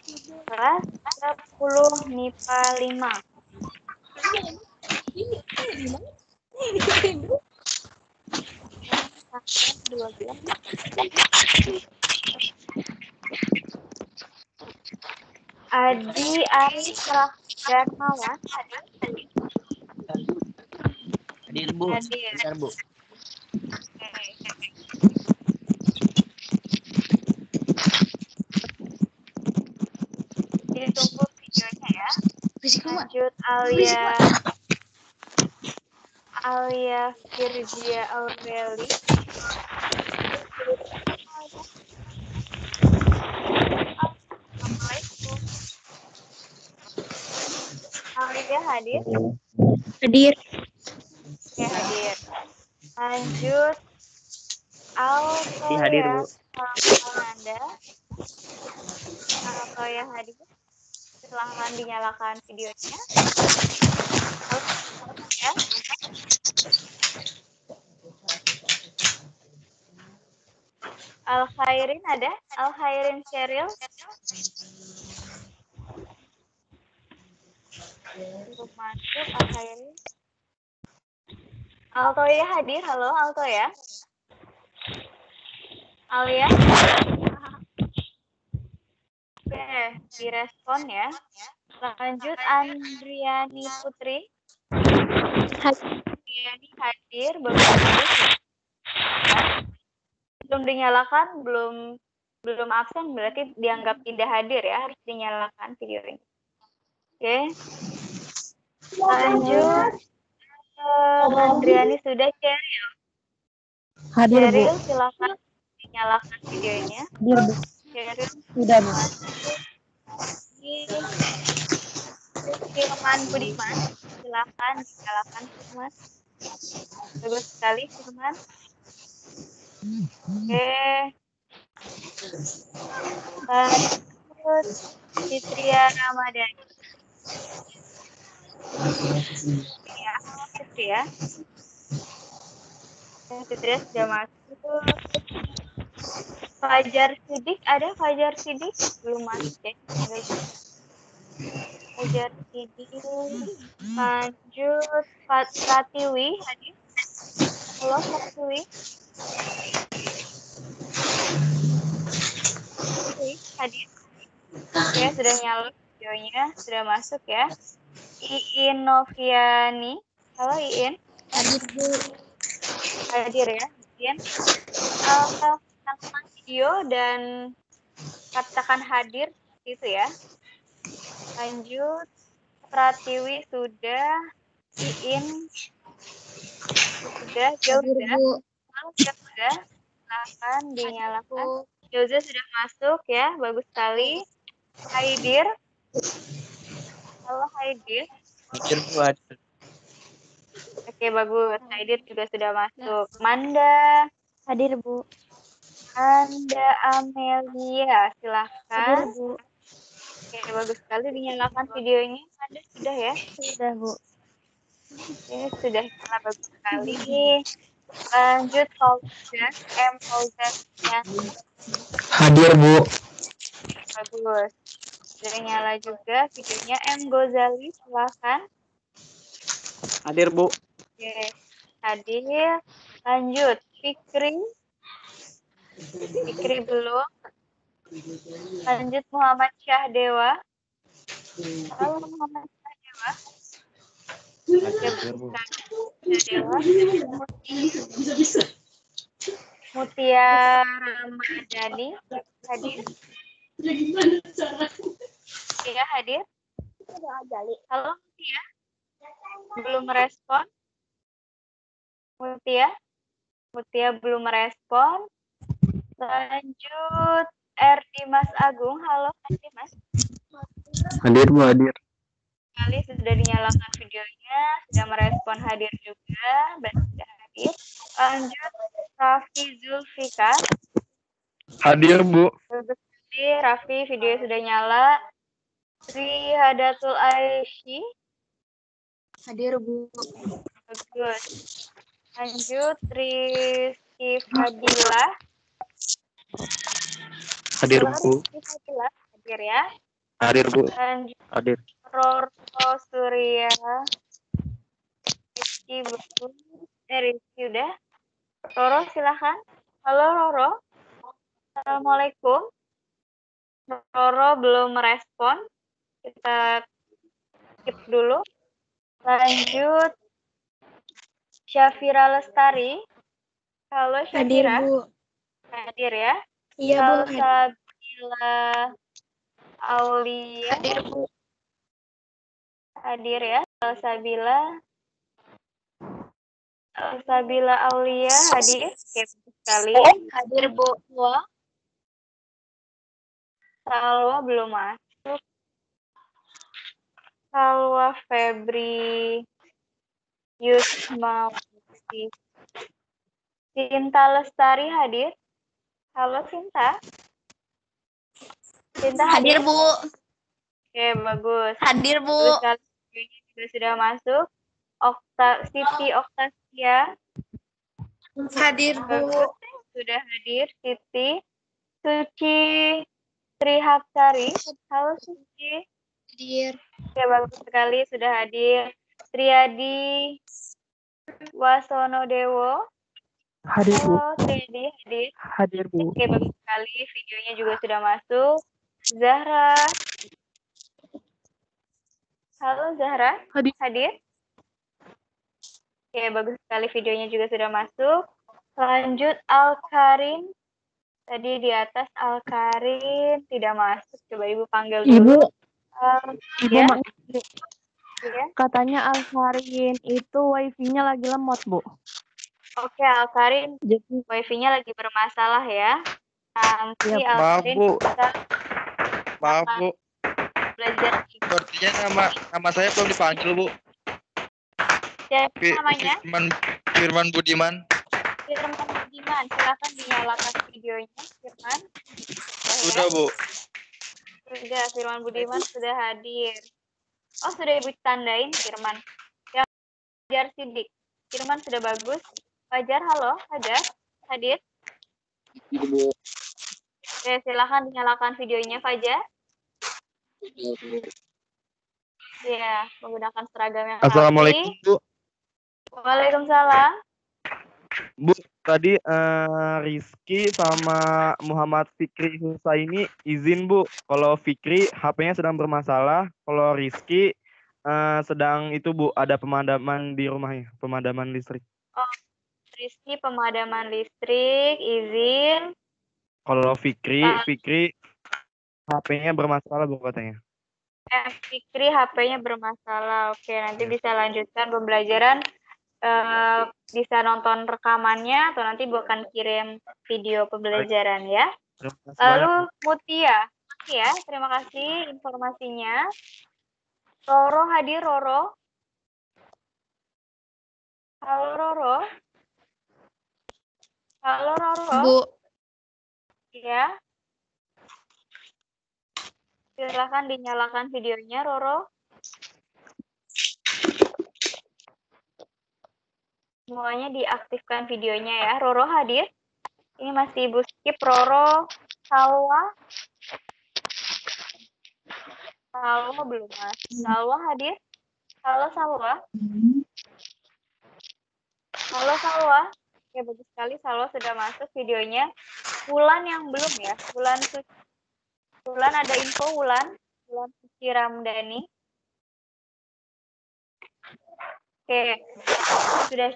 Kelas 10 MIPA 5. Tanggal 12. Adi Arif Darmawan. Hadir, Bu. Hadir. Bentar, Bu. Ditunggu videonya ya. Lanjut Alia Virgia Aureli. Assalamualaikum. Alia hadir? Hadir. Oke, hadir. Lanjut Hadir, Altoya Bu. Nanda. Altoya hadir. Silahkan dinyalakan videonya. Ya. Al-Khairin ada? Al-Khairin Sheryl? Belum masuk Al-Khairin. Altoya hadir? Halo Altoya? Alia? Oke, direspon ya. Lanjut Andriani Putri. Andriani hadir, bagus sekali. Belum dinyalakan, belum absen, berarti dianggap tidak hadir ya, harus dinyalakan video ini. Oke. Lanjut Andriani sudah Sheryl. Hadir, Bu. Sheryl silakan dinyalakan videonya. Hadir, Bu. Sheryl Sudah, Bu. Firman Budiman, silakan dinyalakan Firman. Bagus sekali Firman. Oke. Lanjut Fitria Ramadhani. Ya, Fitria. Fitria sudah masuk. Fajar Sidik ada? Fajar Sidik belum masuk ya. Fajar Sidik. Lanjut Pratiwi hadir. Halo Pratiwi. Hadir. Ya, sudah nyala videonya, sudah masuk ya. Iin Noviani. Halo Iin. Hadir, Bu. Hadir ya, Iin. Tentang video dan katakan hadir gitu ya. Lanjut Pratiwi sudah, Iin sudah, Jauza sudah. Silakan dinyalakan. Jauza sudah masuk ya, bagus sekali. Haidir. Halo Haidir. Hadir, Bu. Hadir. Oke, bagus. Haidir juga sudah masuk. Manda. Hadir, Bu. Anda Amelia, silahkan. Hadir, Bu. Oke, bagus sekali dinyalakan videonya. Anda sudah ya? Sudah, Bu. Oke, sudah nyala, bagus sekali. Lanjut Fauzan, Fauzan ya. Hadir, Bu. Bagus. Sudah nyala juga videonya. Ghazali, silahkan. Hadir, Bu. Oke, hadir. Lanjut Fikri. Fikri belum. Lanjut Muhammad Syahdewa. Halo Muhammad Syahdewa. Syahdewa. Mutia Ramadhani hadir. Mutia hadir. Halo Mutia. Belum merespon. Mutia belum merespon. Lanjut Dimas Agung. Halo Dimas. Hadir, Bu. Hadir. Kali sudah dinyalakan videonya, sudah merespon hadir juga, berarti sudah hadir. Lanjut Raffi Zulfikar. Hadir, Bu. Bagus sekali, Raffi video sudah nyala. Sri Hadatul Aishi. Hadir, Bu. Bagus. Lanjut Rizky Fadila. Hadir, Bu. Rizky Fadila hadir ya. Hadir, Bu. Lanjut Hadir. Roro Surya. Rizky belum. Rizky udah. Roro silahkan. Halo Roro. Assalamualaikum. Roro belum merespon. Kita skip dulu. Lanjut Syafira Lestari. Halo Hadir, Syafira. Bu. Hadir ya. Iya, Bu. Salsabila Aulia. Hadir, Bu. Hadir ya. Salsabila Aulia hadir. Oke, sekali. Hadir, Bu. Salwa belum masuk. Salwa Febri Yusma. Sinta Lestari hadir. Halo Sinta. Sinta hadir. Bu. Oke, bagus. Hadir, Bu. Terus kalian juga sudah masuk. Siti Oktasia. Hadir, Bu. Bagus. Sudah hadir. Siti. Suci Trihapsari. Halo Suci. Hadir. Oke, bagus sekali sudah hadir. Triadi Wasono Dewo. Hadir, Bu. Halo Triadi, hadir. Hadir, Bu. Oke, bagus sekali. Videonya juga sudah masuk. Zahra. Halo Zahra. Hadir. Hadir. Oke, bagus sekali. Videonya juga sudah masuk. Lanjut Al-Karin. Tadi di atas Al-Karin tidak masuk. Coba Ibu panggil dulu. Ibu, Ya? Ibu. Ya. Katanya Alkarin itu wifi-nya lagi lemot, Bu. Oke, Al-Karin. Jadi, Wifi-nya lagi bermasalah ya. Nanti Iya, maaf, Al-Karin Bu. bisa Maaf, Bu. belajar. Sepertinya nama saya belum dipanggil, Bu. Siapa namanya? Firman Budiman. Firman Budiman. Silakan dinyalakan videonya, Firman. Sudah, Bu. Sudah, Firman Budiman sudah hadir. Oh, sudah Ibu tandain, Firman. Ya, Fajar Sidik. Firman sudah bagus. Fajar, halo. Fajar, hadir. Bu. Oke, silakan dinyalakan videonya, Fajar. Ya, menggunakan seragam yang Assalamualaikum, rapi. Bu. Waalaikumsalam. Bu, tadi Rizky sama Muhammad Fikri Husaini izin, Bu. Kalau Fikri HP-nya sedang bermasalah. Kalau Rizky sedang itu, Bu, ada pemadaman di rumahnya, pemadaman listrik. Oh, Rizky pemadaman listrik, izin. Kalau Fikri HP-nya bermasalah, Bu, katanya. Fikri HP-nya bermasalah. Oke, nanti bisa lanjutkan pembelajaran. Bisa nonton rekamannya atau nanti Bu akan kirim video pembelajaran ya. Lalu Mutia. Ya, terima kasih informasinya. Roro hadir, Roro. Halo Roro. Halo Roro. Bu. Ya. Silakan dinyalakan videonya, Roro. Semuanya diaktifkan videonya ya. Roro hadir. Ini masih Ibu skip. Roro, Salwa. Salwa belum masuk. Salwa hadir. Halo Salwa. Halo Salwa. Ya, bagus sekali Salwa sudah masuk videonya. Wulan yang belum ya. Wulan ada info Wulan. Wulan Suci Ramdhani. Oke, sudah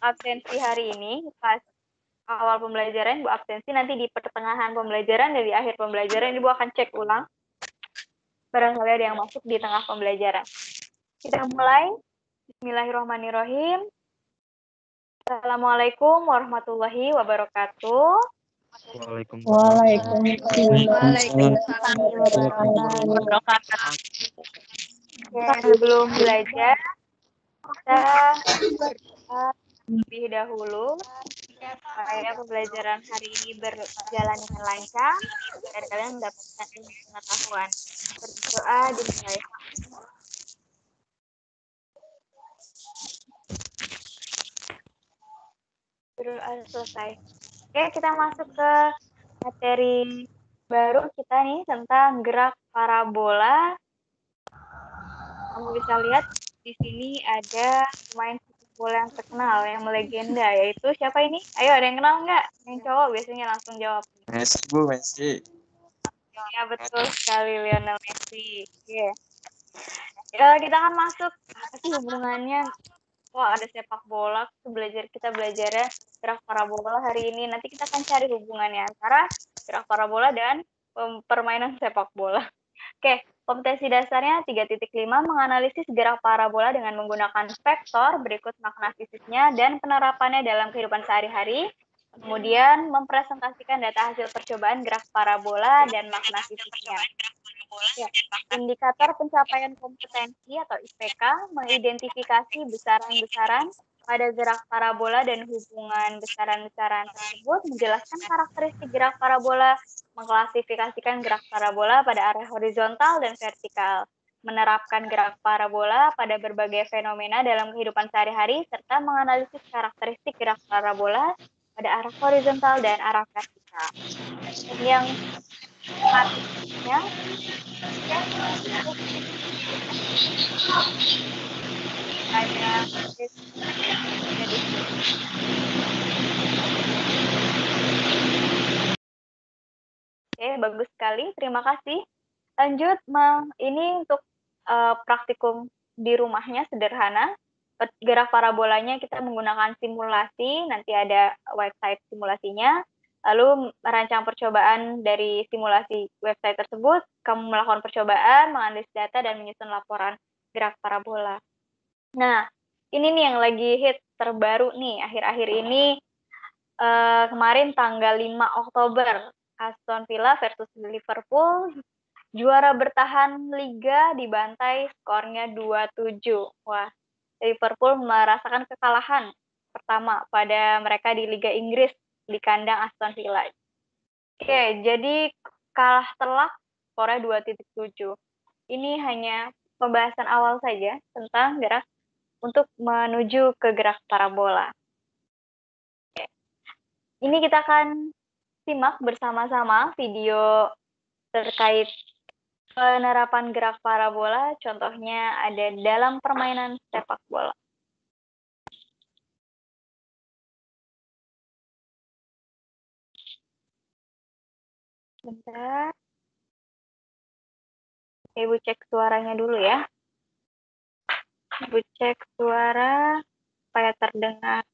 absensi hari ini pas awal pembelajaran Bu absensi, nanti di pertengahan pembelajaran dan di akhir pembelajaran Ibu akan cek ulang. Barangkali ada yang masuk di tengah pembelajaran. Kita mulai. Bismillahirrahmanirrahim. Assalamualaikum warahmatullahi wabarakatuh. Waalaikumsalam warahmatullahi wabarakatuh. Sebelum belajar, kita lebih dahulu supaya pembelajaran hari ini berjalan dengan lancar dan kalian mendapatkan ilmu pengetahuan. Berdoa dimulai. Berdoa selesai. Oke, kita masuk ke materi baru kita nih tentang gerak parabola. Kamu bisa lihat di sini ada pemain sepak bola yang terkenal, yang melegenda, yaitu siapa ini? Ayo, ada yang kenal nggak? Yang cowok biasanya langsung jawab. Messi, Bu, Messi. Ya, betul sekali, Lionel Messi. Oke. Ya, kita akan masuk. Apa sih hubungannya? Wah, ada sepak bola. Kita belajarnya gerak parabola hari ini. Nanti kita akan cari hubungannya antara gerak parabola dan permainan sepak bola. Oke, kompetensi dasarnya 3.5 menganalisis gerak parabola dengan menggunakan vektor, berikut makna fisiknya dan penerapannya dalam kehidupan sehari-hari. Kemudian mempresentasikan data hasil percobaan gerak parabola dan makna fisiknya. Ya, indikator pencapaian kompetensi atau IPK mengidentifikasi besaran-besaran pada gerak parabola dan hubungan besaran-besaran tersebut, menjelaskan karakteristik gerak parabola, mengklasifikasikan gerak parabola pada area horizontal dan vertikal, menerapkan gerak parabola pada berbagai fenomena dalam kehidupan sehari-hari, serta menganalisis karakteristik gerak parabola pada arah horizontal dan arah vertikal. Yang selanjutnya, ada Oke, bagus sekali. Terima kasih. Lanjut, ini untuk praktikum di rumahnya sederhana. Gerak parabolanya kita menggunakan simulasi, nanti ada website simulasinya. Lalu merancang percobaan dari simulasi website tersebut, kamu melakukan percobaan, menganalisis data, dan menyusun laporan gerak parabola. Nah, ini nih yang lagi hit terbaru nih, akhir-akhir ini, kemarin tanggal 5 Oktober, Aston Villa versus Liverpool, juara bertahan Liga dibantai skornya 2-7. Wah, Liverpool merasakan kekalahan pertama pada mereka di Liga Inggris di kandang Aston Villa. Oke, jadi kalah telak skornya 2-7. Ini hanya pembahasan awal saja tentang gerak untuk menuju ke gerak parabola. Oke. Ini kita akan simak bersama-sama video terkait penerapan gerak parabola, contohnya ada dalam permainan sepak bola. Bentar. Ibu cek suaranya dulu ya. Ibu cek suara supaya terdengar.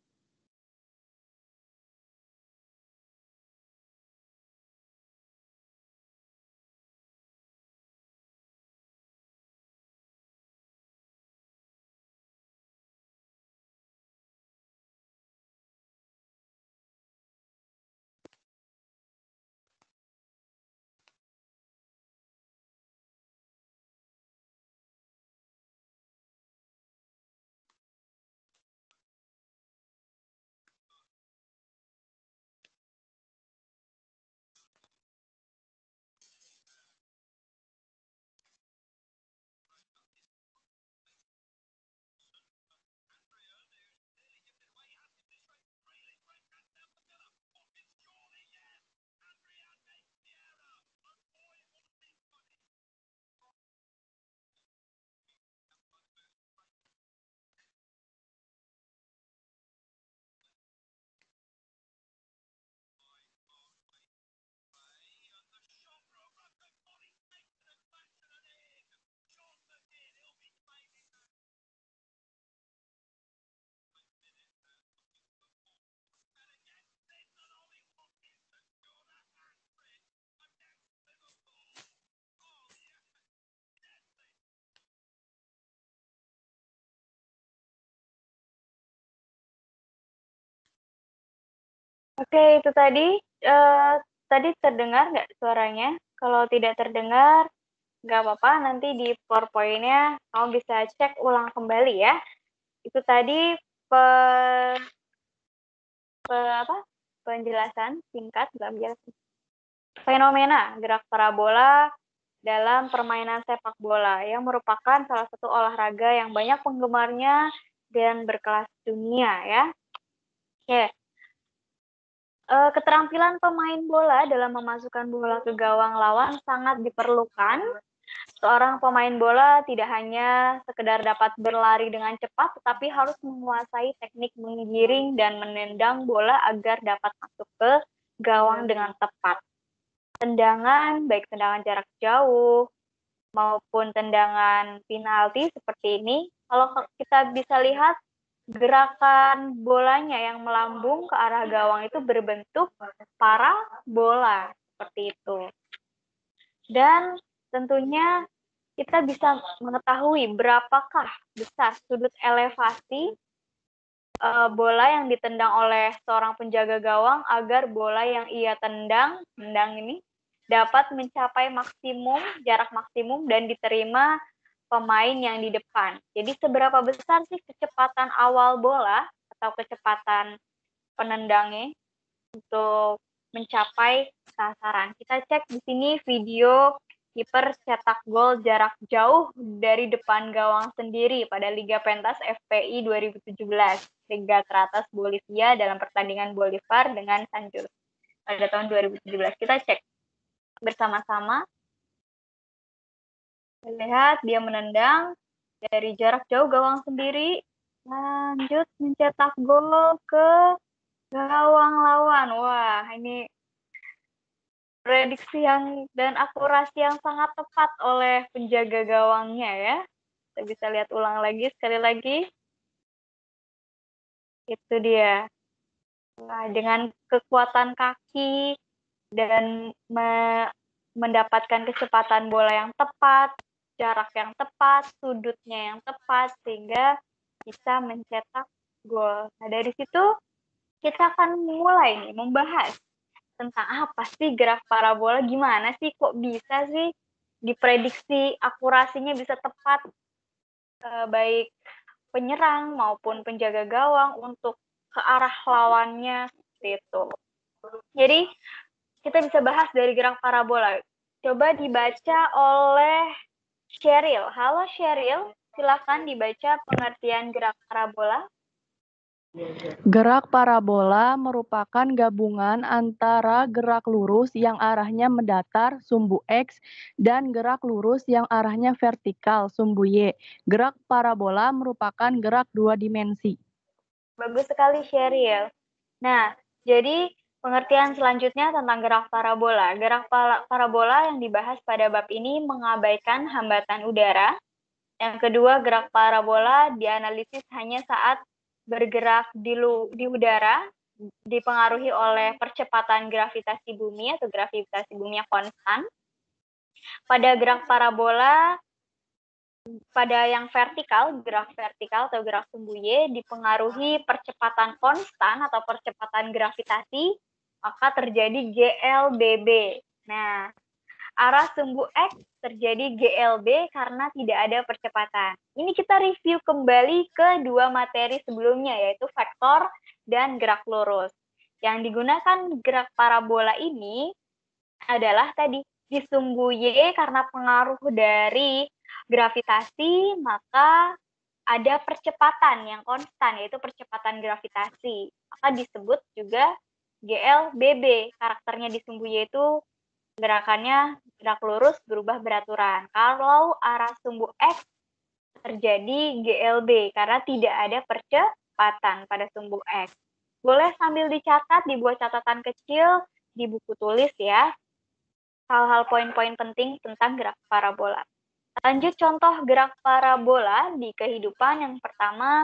Oke, itu tadi terdengar nggak suaranya? Kalau tidak terdengar, nggak apa-apa, nanti di PowerPoint-nya kamu bisa cek ulang kembali ya. Itu tadi penjelasan singkat, fenomena gerak parabola dalam permainan sepak bola yang merupakan salah satu olahraga yang banyak penggemarnya dan berkelas dunia ya. Oke. Keterampilan pemain bola dalam memasukkan bola ke gawang lawan sangat diperlukan. Seorang pemain bola tidak hanya sekedar dapat berlari dengan cepat, tetapi harus menguasai teknik menggiring dan menendang bola agar dapat masuk ke gawang dengan tepat. Tendangan, baik tendangan jarak jauh maupun tendangan penalti seperti ini, kalau kita bisa lihat gerakan bolanya yang melambung ke arah gawang itu berbentuk parabola seperti itu. Dan tentunya kita bisa mengetahui berapakah besar sudut elevasi bola yang ditendang oleh seorang penjaga gawang agar bola yang ia tendang ini dapat mencapai jarak maksimum dan diterima pemain yang di depan. Jadi seberapa besar sih kecepatan awal bola atau kecepatan penendangnya untuk mencapai sasaran. Kita cek di sini video kiper cetak gol jarak jauh dari depan gawang sendiri pada Liga Pentas FPI 2017, Liga teratas Bolivia dalam pertandingan Bolívar dengan Sanjur pada tahun 2017. Kita cek bersama-sama. Lihat dia menendang dari jarak jauh gawang sendiri, lanjut mencetak gol ke gawang lawan. Wah, ini prediksi dan akurasi yang sangat tepat oleh penjaga gawangnya ya. Kita bisa lihat ulang lagi, sekali lagi. Itu dia. Nah, dengan kekuatan kaki dan mendapatkan kecepatan bola yang tepat, jarak yang tepat, sudutnya yang tepat, sehingga bisa mencetak gol. Nah, dari situ kita akan mulai nih membahas tentang apa sih gerak parabola, gimana sih kok bisa sih diprediksi akurasinya bisa tepat, baik penyerang maupun penjaga gawang untuk ke arah lawannya seperti itu. Jadi kita bisa bahas dari gerak parabola. Coba dibaca oleh Sheryl. Halo Sheryl, silakan dibaca pengertian gerak parabola. Gerak parabola merupakan gabungan antara gerak lurus yang arahnya mendatar, sumbu X, dan gerak lurus yang arahnya vertikal, sumbu Y. Gerak parabola merupakan gerak dua dimensi. Bagus sekali Sheryl. Nah, jadi pengertian selanjutnya tentang gerak parabola. Gerak parabola yang dibahas pada bab ini mengabaikan hambatan udara. Yang kedua, gerak parabola dianalisis hanya saat bergerak di udara, dipengaruhi oleh percepatan gravitasi bumi atau gravitasi bumi yang konstan. Pada gerak parabola, pada yang vertikal, gerak vertikal atau gerak sumbu Y dipengaruhi percepatan konstan atau percepatan gravitasi, maka terjadi GLBB. Nah, arah sumbu X terjadi GLB karena tidak ada percepatan. Ini kita review kembali ke dua materi sebelumnya, yaitu vektor dan gerak lurus. Yang digunakan gerak parabola ini adalah tadi di sumbu Y karena pengaruh dari gravitasi, maka ada percepatan yang konstan, yaitu percepatan gravitasi. Maka disebut juga GLBB. Karakternya di sumbu Y itu gerakannya gerak lurus berubah beraturan. Kalau arah sumbu X terjadi GLB karena tidak ada percepatan pada sumbu X. Boleh sambil dicatat, dibuat catatan kecil di buku tulis ya. Hal-hal poin-poin penting tentang gerak parabola. Lanjut contoh gerak parabola di kehidupan. Yang pertama,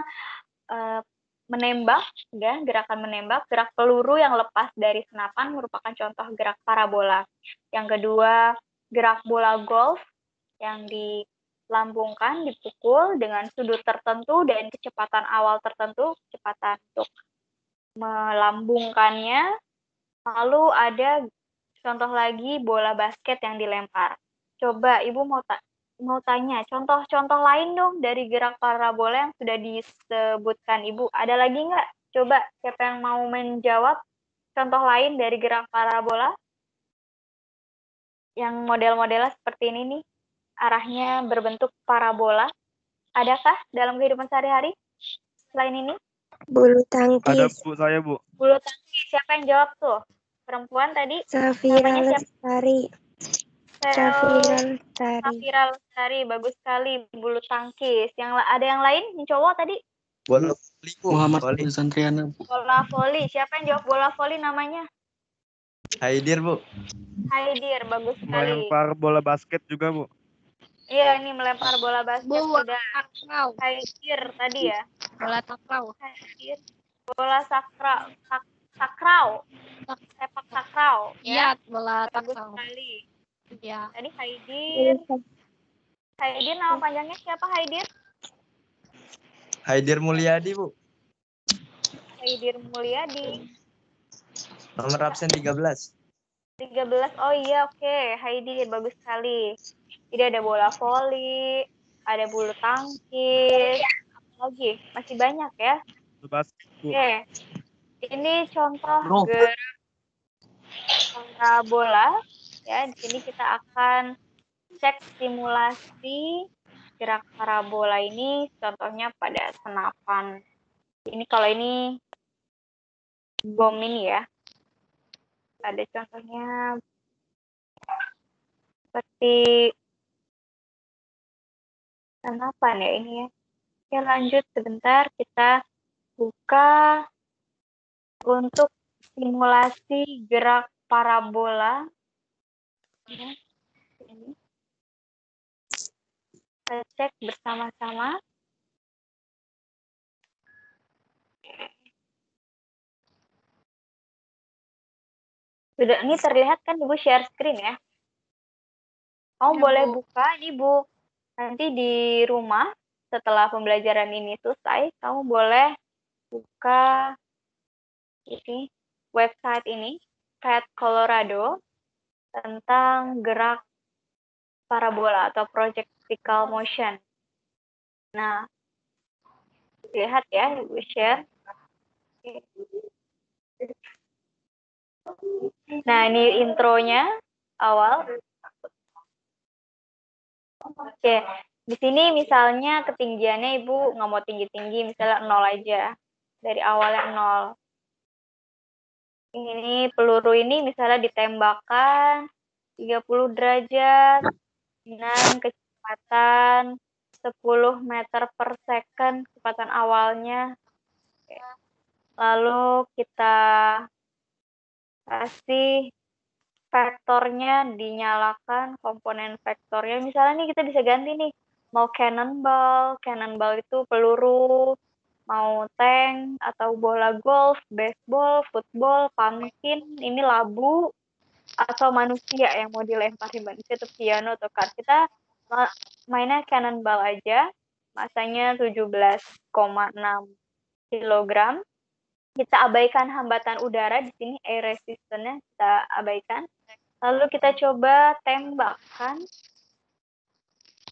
menembak, ya, gerakan menembak, gerak peluru yang lepas dari senapan merupakan contoh gerak parabola. Yang kedua, gerak bola golf yang dilambungkan, dipukul dengan sudut tertentu dan kecepatan awal tertentu, kecepatan untuk melambungkannya. Lalu ada contoh lagi bola basket yang dilempar. Coba Ibu mau tanya, contoh-contoh lain dong dari gerak parabola yang sudah disebutkan Ibu. Ada lagi nggak? Coba siapa yang mau menjawab contoh lain dari gerak parabola? Yang model-modelnya seperti ini nih, arahnya berbentuk parabola. Adakah dalam kehidupan sehari-hari selain ini? Bulu Ada tangkis. Bu, saya Bu. Bulu tangkis, siapa yang jawab tuh? Perempuan tadi? Safira Namanya siapa? Lestari. Safira Lestari. Safira Lestari, bagus sekali bulu tangkis. Ada yang lain? Yang cowok tadi? Bola voli, Bu. Muhammad Voli. Santriana. Bola voli. Siapa yang jawab bola voli namanya? Haidir, Bu. Haidir, bagus sekali. Melempar bola basket juga Bu. Iya, ini melempar bola basket sudah. takraw. Haidir tadi ya. Bola takraw. Haidir. Bola sakrau. Sepak takraw. Iya, Ya, bola bagus takraw. sekali. Iya. Tadi Haidir. Haidir nama panjangnya siapa Haidir? Haidir Mulyadi, Bu. Haidir Mulyadi. Nomor absen 13. 13. Oh iya, oke. Haidir, bagus sekali. Jadi ada bola voli, ada bulu tangkis, apa lagi? Masih banyak ya. Bola basket Bu. Oke. Ini contoh Bro. gerak parabola. Ya, di sini kita akan cek simulasi gerak parabola ini contohnya pada senapan. Ini kalau ini bom ini ya. Ada contohnya seperti senapan ya ini ya. Oke, lanjut sebentar kita buka untuk simulasi gerak parabola. Ya, ini. Kita cek bersama-sama. Sudah, ini terlihat kan Ibu share screen ya? Kamu boleh buka ini Bu. Nanti di rumah setelah pembelajaran ini selesai, kamu boleh buka ini website ini, Cat Colorado, tentang gerak parabola atau projectical motion. Nah, lihat ya, Ibu share. Nah, ini intronya awal. Oke, di sini misalnya ketinggiannya Ibu nggak mau tinggi-tinggi, misalnya 0 aja. Dari awalnya 0. Ini peluru ini misalnya ditembakkan 30 derajat dengan kecepatan 10 meter per second, kecepatan awalnya. Oke. Lalu kita kasih vektornya, dinyalakan komponen vektornya. Misalnya nih kita bisa ganti nih, mau cannonball itu peluru, mau tank atau bola golf, baseball, football, pumpkin, ini labu, atau manusia yang mau dilemparin manusia atau piano atau kar. Kita mainnya cannonball aja, masanya 17,6 kg. Kita abaikan hambatan udara di sini, air resistance-nya kita abaikan. Lalu kita coba tembakkan.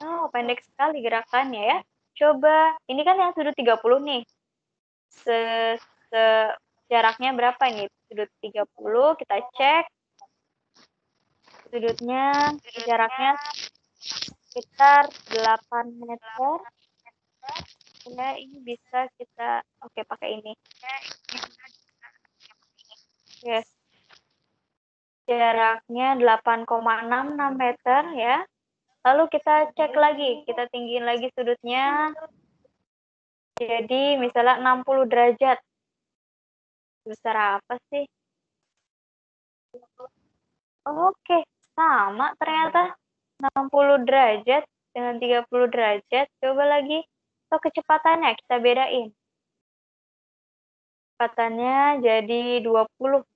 Oh, pendek sekali gerakannya ya. Coba, ini kan yang sudut 30 nih. Jaraknya berapa nih? Sudut 30, kita cek. Sudutnya, jaraknya sekitar 8 meter. Ya, ini bisa kita, oke pakai ini. Yes. Jaraknya 8,66 meter ya. Lalu kita cek lagi, kita tinggiin lagi sudutnya. Jadi misalnya 60 derajat. Besar apa sih? Oke, sama ternyata. 60 derajat dengan 30 derajat. Coba lagi. So, kecepatannya kita bedain. Kecepatannya jadi 20.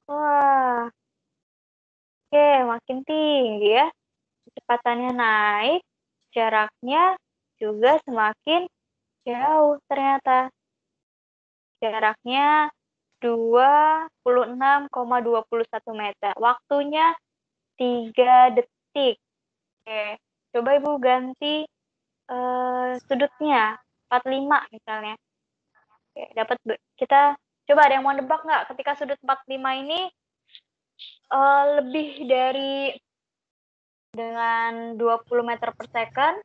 Wah. Oke, makin tinggi ya. Kecepatannya naik, jaraknya juga semakin jauh ternyata. Jaraknya 26,21 meter. Waktunya 3 detik. Oke, coba Ibu ganti sudutnya 45 misalnya. Oke, dapat kita coba ada yang mau nebak nggak ketika sudut 45 ini lebih dari dengan 20 meter per second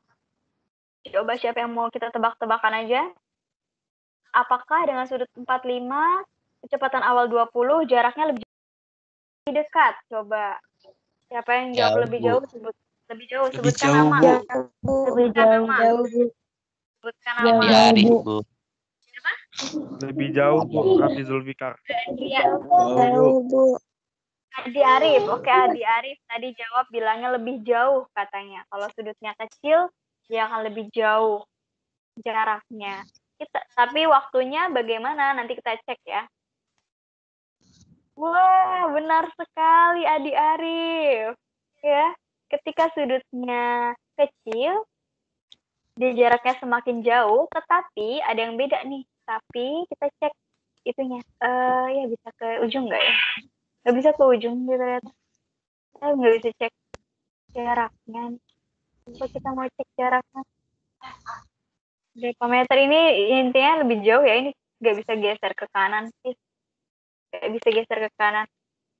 Coba siapa yang mau kita tebak-tebakan aja. Apakah dengan sudut 45, kecepatan awal 20, jaraknya lebih dekat? Coba. Siapa yang jawab Jauh, lebih Bu. jauh? Lebih jauh. Lebih Sebutkan jauh, nama. Bu. Sebutkan nama. Sebutkan nama. Lebih Arif, Bu. Lebih jauh Bu, Raffi Zulfikar. Jauh, Bu. Adi Arif. Oke, Adi Arif tadi jawab bilangnya lebih jauh katanya. Kalau sudutnya kecil, dia akan lebih jauh jaraknya. Tapi waktunya bagaimana? Nanti kita cek ya. Wah, benar sekali Adi Arif. Ya, ketika sudutnya kecil, dia jaraknya semakin jauh, tetapi ada yang beda nih. Tapi kita cek itunya. Ya bisa ke ujung nggak ya? Nggak bisa ke ujung gitu ternyata. Saya nggak bisa cek jaraknya. Coba kita mau cek jaraknya. Berapa meter ini intinya lebih jauh ya. Ini nggak bisa geser ke kanan sih. Nggak bisa geser ke kanan.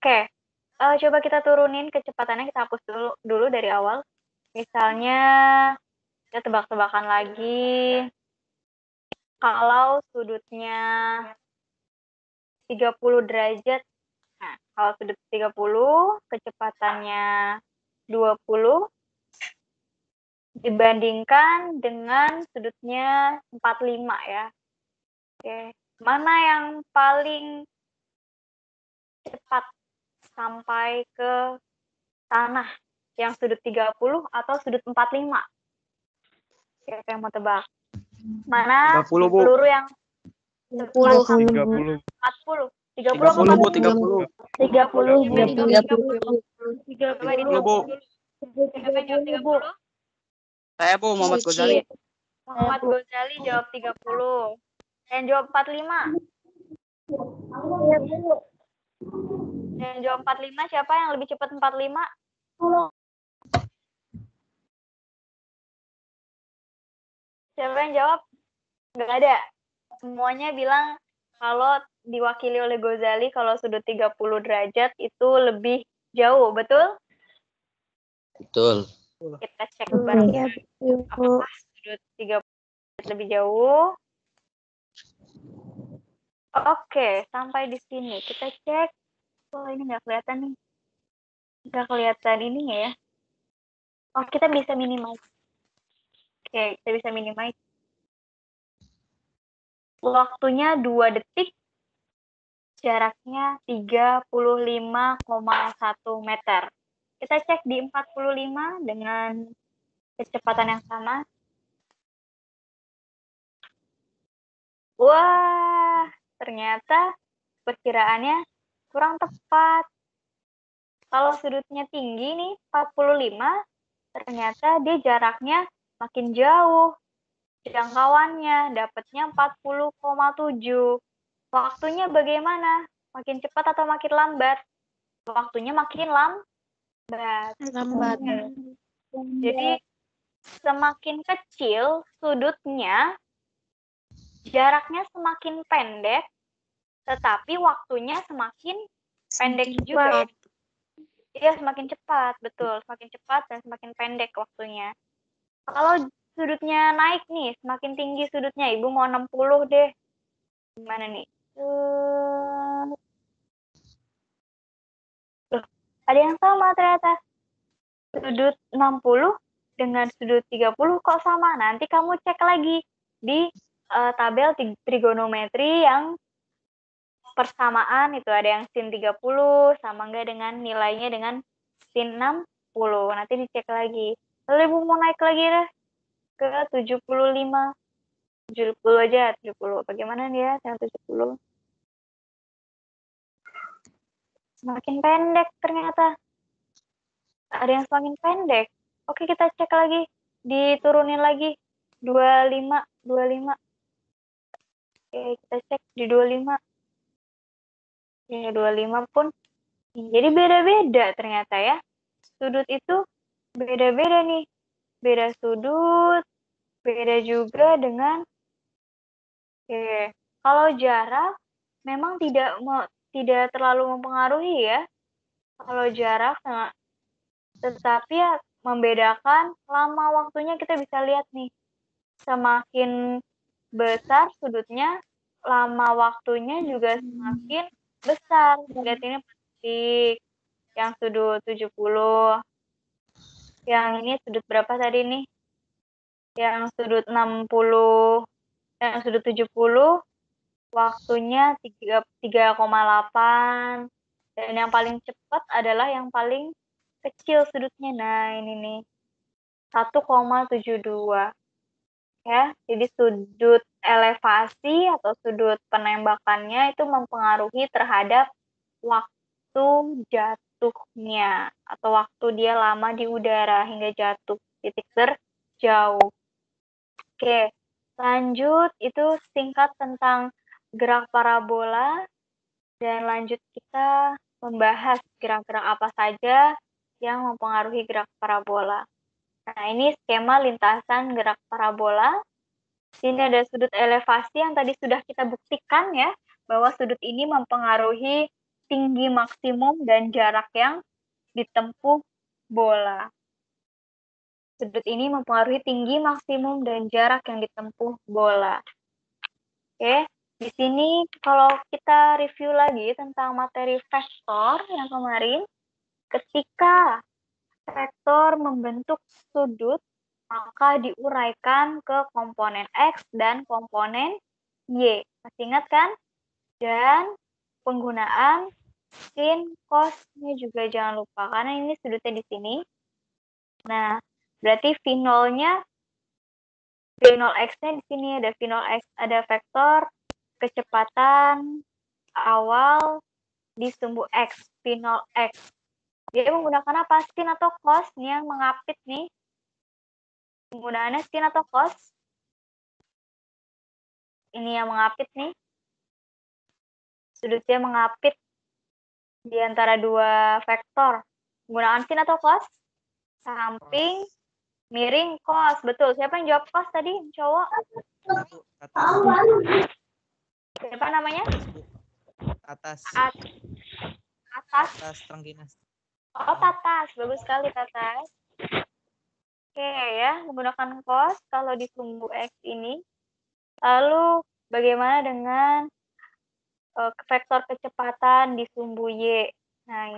Oke. Coba kita turunin kecepatannya. Kita hapus dulu dari awal. Misalnya kita tebak-tebakan lagi. Kalau sudutnya 30 derajat. Nah, kalau sudut 30, kecepatannya 20 dibandingkan dengan sudutnya 45 ya. Oke. Mana yang paling cepat sampai ke tanah? Yang sudut 30 atau sudut 45? Siapa yang mau tebak? Mana 30, Bu. peluru yang 30. 30. 40? 30 apa 30, Bu, 40? 30. 30. Coba 30, Bu. Siapa yang jawab 30? Saya, Bu, Muhammad Ghazali. Muhammad Ghazali jawab 30. Yang jawab 45? Yang jawab 45 siapa yang lebih cepat 45? Siapa yang jawab? Nggak ada. Semuanya bilang kalau diwakili oleh Ghazali kalau sudut 30 derajat itu lebih jauh, betul? Betul. Kita cek bareng. Iya, Bu. Apakah sudut 30 derajat lebih jauh? Oke, sampai di sini. Kita cek. Oh, ini nggak kelihatan nih. Nggak kelihatan ininya ya. Oh, kita bisa minimize. Oke, kita bisa minimize. Waktunya 2 detik. Jaraknya 35,1 meter. Kita cek di 45 dengan kecepatan yang sama. Wah, ternyata perkiraannya kurang tepat. Kalau sudutnya tinggi nih, 45, ternyata dia jaraknya makin jauh. Jangkauannya dapatnya 40,7. Waktunya bagaimana? Makin cepat atau makin lambat? Waktunya makin lambat. Jadi semakin kecil sudutnya, jaraknya semakin pendek, tetapi waktunya semakin pendek juga. Iya, semakin cepat, betul. Semakin cepat dan semakin pendek waktunya. Kalau sudutnya naik nih, semakin tinggi sudutnya. Ibu mau 60 deh. Gimana nih? Loh, ada yang sama ternyata. Sudut 60 dengan sudut 30 kok sama? Nanti kamu cek lagi di tabel trigonometri yang persamaan itu ada yang sin 30 sama enggak dengan nilainya dengan sin 60. Nanti dicek lagi. Lalu ibu mau naik lagi deh ke 75. 70 aja, 70. Bagaimana dia yang 70? Semakin pendek ternyata. Ada yang semakin pendek. Oke, kita cek lagi. Diturunin lagi. 25. Oke, kita cek di 25. Ya, 25 pun. Jadi beda-beda ternyata ya. Sudut itu beda-beda nih. Beda sudut. Beda juga dengan. Oke. Kalau jarak memang tidak terlalu mempengaruhi ya. Kalau jarak tetapi ya membedakan lama waktunya kita bisa lihat nih. semakin besar sudutnya, lama waktunya juga semakin besar. Lihat ini titik yang sudut 70. Yang ini sudut berapa tadi nih? Yang sudut 60, yang sudut 70 waktunya 3,8. Dan yang paling cepat adalah yang paling kecil sudutnya. Nah, ini nih. 1,72. Ya, jadi sudut elevasi atau sudut penembakannya itu mempengaruhi terhadap waktu jatuhnya atau waktu dia lama di udara hingga jatuh titik terjauh. Oke, lanjut itu singkat tentang gerak parabola dan lanjut kita membahas gerak-gerak apa saja yang mempengaruhi gerak parabola. Nah, ini skema lintasan gerak parabola. Sini ada sudut elevasi yang tadi sudah kita buktikan ya, bahwa sudut ini mempengaruhi tinggi maksimum dan jarak yang ditempuh bola. Sudut ini mempengaruhi tinggi maksimum dan jarak yang ditempuh bola. Oke, di sini kalau kita review lagi tentang materi vektor yang kemarin, ketika vektor membentuk sudut, maka diuraikan ke komponen X dan komponen Y. Masih ingat kan? Dan penggunaan sin, cos-nya juga jangan lupa, karena ini sudutnya di sini. Nah, berarti V0-nya, V0X-nya di sini ada V0X, ada vektor kecepatan awal di sumbu X, V0X. Dia menggunakan apa? Sin atau cos? Ini yang mengapit nih. Penggunaannya sin atau cos? Ini yang mengapit nih. Sudutnya mengapit di antara dua vektor. Penggunaan sin atau cos? Samping, miring, cos. Betul. Siapa yang jawab cos tadi? Cowok? Atas. Siapa namanya? Atas. Atas. Atas Trangkinas. Oh, Tatas. Bagus sekali, Tatas. Oke ya, menggunakan cos kalau di sumbu X ini. Lalu bagaimana dengan vektor kecepatan di sumbu Y? Nah,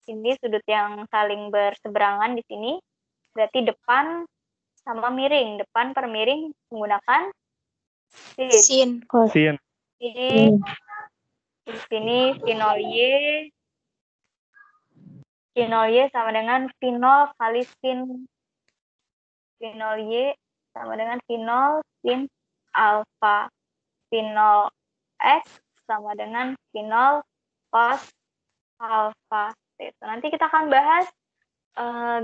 ini sudut yang saling berseberangan di sini. Berarti depan sama miring. Depan per miring menggunakan sin. Sin. Di sini V0Y. V0Y sama dengan V0 kali sin. V0Y sama dengan V0 sin alfa. V0X sama dengan V0 cos alfa. Itu. Nanti kita akan bahas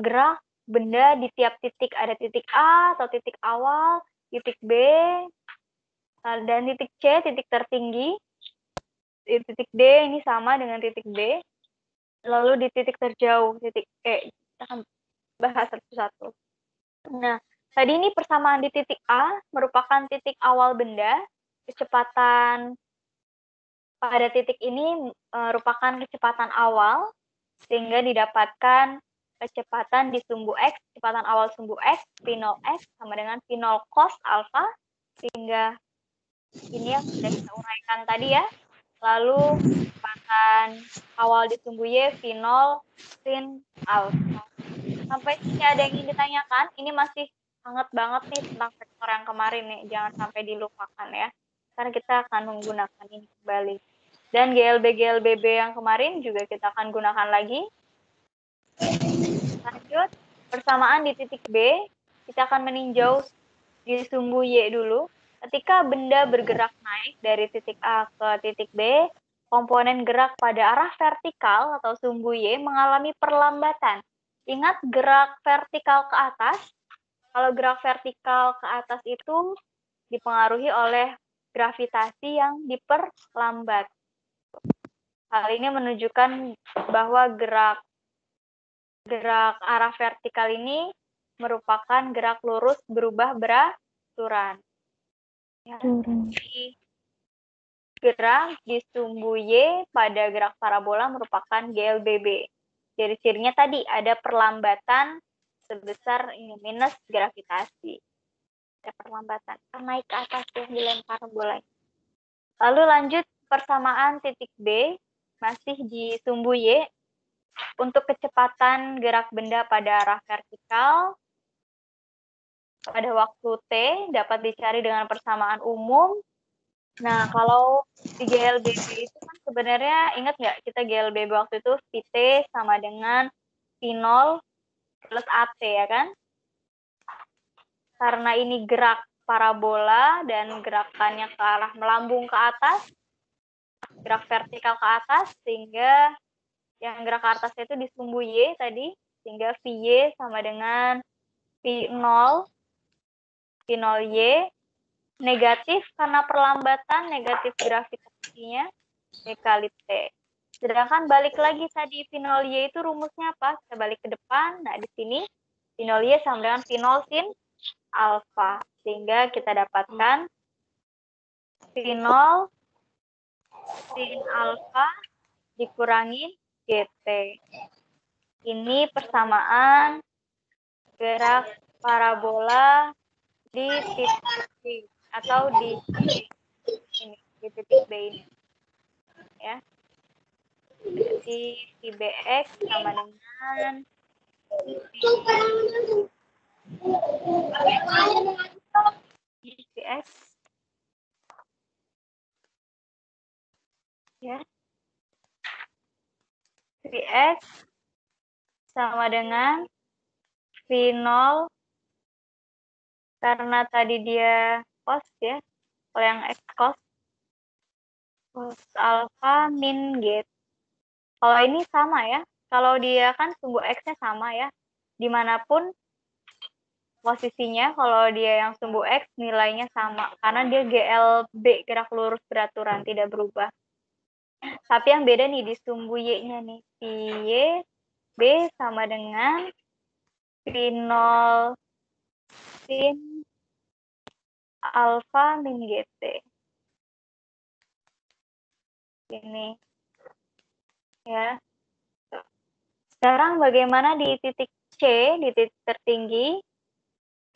gerak benda di tiap titik. Ada titik A atau titik awal, titik B, dan titik C, titik tertinggi. Di titik D ini sama dengan titik B. Lalu di titik terjauh, titik E. Kita akan bahas satu-satu. Nah, tadi ini persamaan di titik A merupakan titik awal benda. Kecepatan pada titik ini merupakan kecepatan awal, sehingga didapatkan kecepatan di sumbu X, kecepatan awal sumbu X, V0X sama dengan V0 cos alpha, sehingga ini yang sudah kita uraikan tadi ya. Lalu kecepatan awal di sumbu Y, V0 sin alpha. Sampai sini ada yang ingin ditanyakan? Ini masih hangat banget nih tentang vektor yang kemarin nih, jangan sampai dilupakan ya. Karena kita akan menggunakan ini kembali. Dan GLB yang kemarin juga kita akan gunakan lagi. Lanjut, persamaan di titik B, kita akan meninjau di sumbu Y dulu. Ketika benda bergerak naik dari titik A ke titik B, komponen gerak pada arah vertikal atau sumbu Y mengalami perlambatan. Ingat gerak vertikal ke atas. Kalau gerak vertikal ke atas itu dipengaruhi oleh gravitasi yang diperlambat. Hal ini menunjukkan bahwa gerak arah vertikal ini merupakan gerak lurus berubah beraturan. Ya. Jadi, gerak di sumbu Y pada gerak parabola merupakan GLBB. Jadi cirinya tadi ada perlambatan sebesar ini minus gravitasi. Ada perlambatan. Naik ke atas ya, dilempar bola. Lalu lanjut persamaan titik B, masih di sumbu Y. Untuk kecepatan gerak benda pada arah vertikal, pada waktu T dapat dicari dengan persamaan umum. Nah, kalau di GLBB itu kan sebenarnya, ingat nggak kita GLBB waktu itu VT sama dengan V0 plus AT ya kan? Karena ini gerak parabola dan gerakannya ke arah melambung ke atas, gerak vertikal ke atas, sehingga yang gerak ke atas itu di sumbu Y tadi, sehingga VY sama dengan V0 Y negatif karena perlambatan, negatif gravitasinya dikali T. Sedangkan balik lagi tadi V0 Y itu rumusnya apa? Kita balik ke depan. Nah, di sini V0 Y sama dengan V0 sin alfa. Sehingga kita dapatkan V0 sin alfa dikurangi GT. Ini persamaan gerak parabola di titik B atau di ini, di titik B ini. Ya. Jadi VBX sama dengan VBX ya. VX sama dengan V0 karena tadi dia cos ya. Kalau yang X cos alpha min G. Kalau ini sama ya. Kalau dia kan sumbu X-nya sama ya. Dimanapun posisinya, kalau dia yang sumbu X nilainya sama. Karena dia GLB, gerak lurus beraturan, tidak berubah. Tapi yang beda nih di sumbu Y-nya nih. Y, B sama dengan V0 sin alpha min GT. Ini. Ya. Sekarang bagaimana di titik C, di titik tertinggi?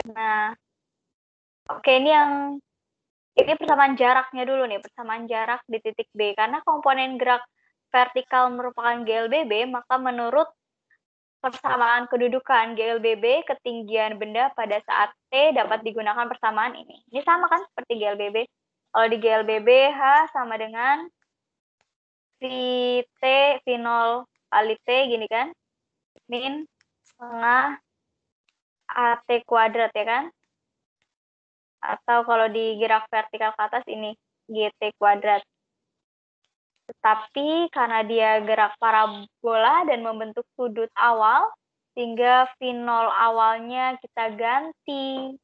Nah, oke, ini persamaan jaraknya dulu nih, persamaan jarak di titik B. Karena komponen gerak vertikal merupakan GLBB, maka menurut persamaan kedudukan GLBB, ketinggian benda pada saat T dapat digunakan persamaan ini. Ini sama kan seperti GLBB. Kalau di GLBB, H sama dengan VT, V0 kali T, gini kan? Min setengah AT kuadrat ya kan? Atau kalau di gerak vertikal ke atas ini GT kuadrat. Tetapi karena dia gerak parabola dan membentuk sudut awal, sehingga V0 awalnya kita ganti.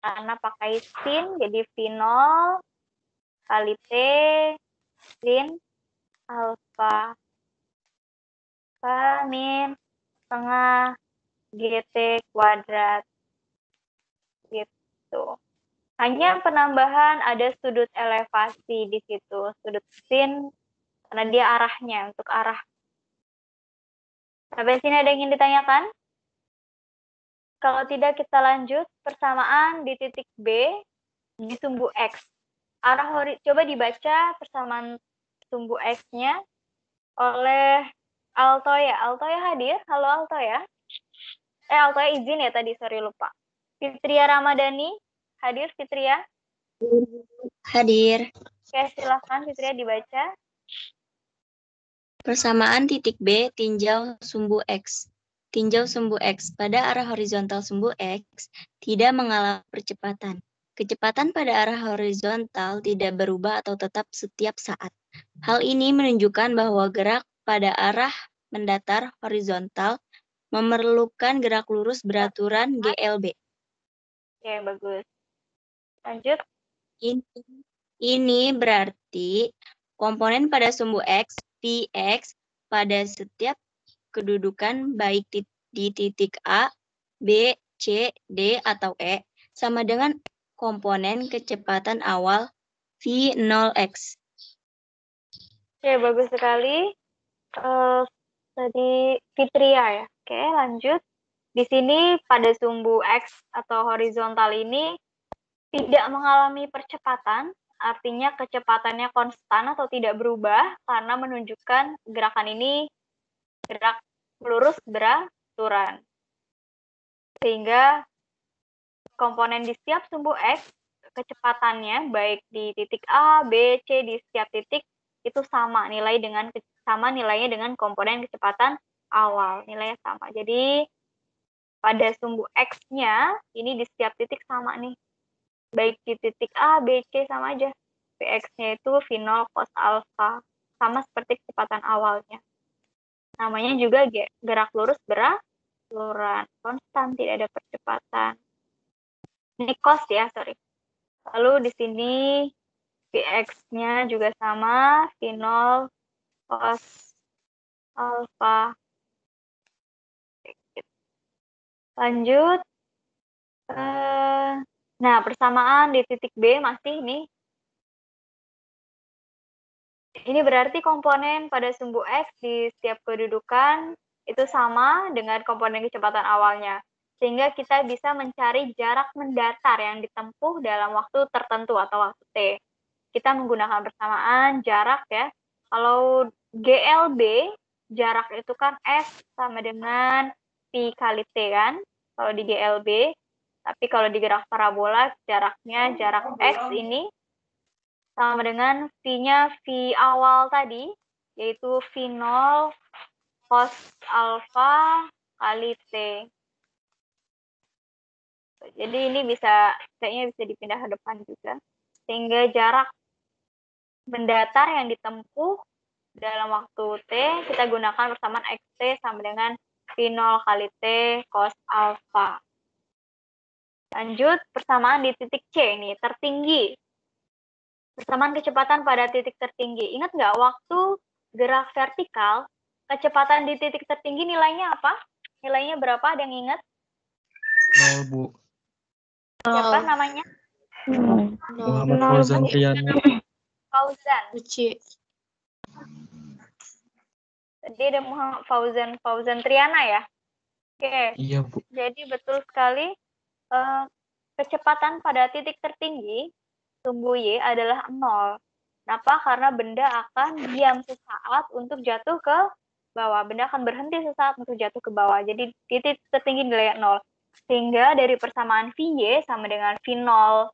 Karena pakai sin, jadi V0 kali T sin alfa min setengah GT kuadrat. Gitu. Hanya penambahan ada sudut elevasi di situ, sudut sin, karena dia arahnya, untuk arah. Sampai sini ada yang ingin ditanyakan? Kalau tidak kita lanjut, persamaan di titik B, di sumbu X. Coba dibaca persamaan sumbu X-nya oleh Altoya. Altoya hadir? Halo Altoya. Altoya izin ya tadi, sorry lupa. Fitria Ramadhani, hadir Fitria? Hadir. Oke, silahkan Fitria dibaca. Persamaan titik B tinjau sumbu X. Tinjau sumbu X pada arah horizontal sumbu X tidak mengalami percepatan. Kecepatan pada arah horizontal tidak berubah atau tetap setiap saat. Hal ini menunjukkan bahwa gerak pada arah mendatar horizontal memerlukan gerak lurus beraturan GLB. Oke, bagus. Lanjut. Ini berarti komponen pada sumbu X, Px, pada setiap kedudukan baik di titik A, B, C, D, atau E, sama dengan komponen kecepatan awal V0x. Oke, bagus sekali. Tadi Fitria ya. Oke, lanjut. Di sini pada sumbu X atau horizontal ini tidak mengalami percepatan, artinya kecepatannya konstan atau tidak berubah karena menunjukkan gerakan ini gerak lurus beraturan. Sehingga komponen di setiap sumbu X, kecepatannya baik di titik A, B, C, di setiap titik itu sama nilainya dengan komponen kecepatan awal, nilainya sama. Jadi pada sumbu X-nya ini di setiap titik sama nih. Baik di titik A, B, C sama aja. Vx-nya itu V0 cos alpha, sama seperti kecepatan awalnya. Namanya juga gerak lurus beraturan, konstan, tidak ada percepatan. Ini cos ya, sorry. Lalu di sini Vx-nya juga sama, V0 cos alpha. Lanjut. Nah, persamaan di titik B masih nih. Ini berarti komponen pada sumbu X di setiap kedudukan itu sama dengan komponen kecepatan awalnya. Sehingga kita bisa mencari jarak mendatar yang ditempuh dalam waktu tertentu atau waktu T. Kita menggunakan persamaan jarak ya. Kalau GLB, jarak itu kan S sama dengan Pi kali T kan, kalau di GLB. Tapi kalau di gerak parabola, jaraknya jarak X ini sama dengan V-nya V awal tadi, yaitu V0 cos alpha kali T. Jadi ini kayaknya bisa dipindah ke depan juga. Sehingga jarak mendatar yang ditempuh dalam waktu T, kita gunakan persamaan XT sama dengan V0 kali T cos alpha. Lanjut, persamaan di titik C nih, tertinggi. Persamaan kecepatan pada titik tertinggi. Ingat nggak, waktu gerak vertikal, kecepatan di titik tertinggi nilainya apa? Nilainya berapa? Ada yang ingat? 0, Bu. Siapa namanya? Muhammad Fauzan Triana. Fauzan. Uci. Tadi ada Muhammad Fauzan Triana ya? Oke. Iya, Bu. Jadi betul sekali, kecepatan pada titik tertinggi sumbu Y adalah 0. Kenapa? Karena benda akan diam sesaat untuk jatuh ke bawah. Benda akan berhenti sesaat untuk jatuh ke bawah. Jadi titik tertinggi nilai 0. Sehingga dari persamaan Vy sama dengan V0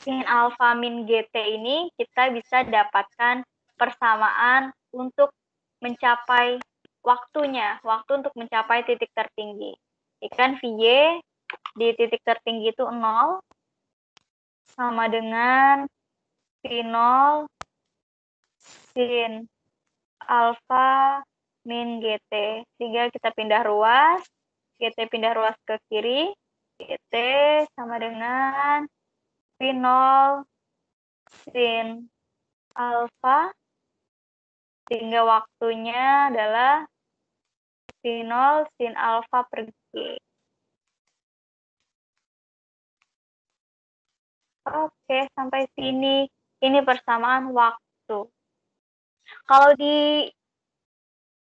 sin alpha min GT ini kita bisa dapatkan persamaan untuk mencapai waktunya. Waktu untuk mencapai titik tertinggi. Ikan Vy di titik tertinggi itu 0 sama dengan V0 sin alpha min GT. Sehingga kita pindah ruas, GT pindah ruas ke kiri, GT sama dengan V0 sin alpha, sehingga waktunya adalah V0 sin alpha per G. Oke, sampai sini. Ini persamaan waktu. Kalau di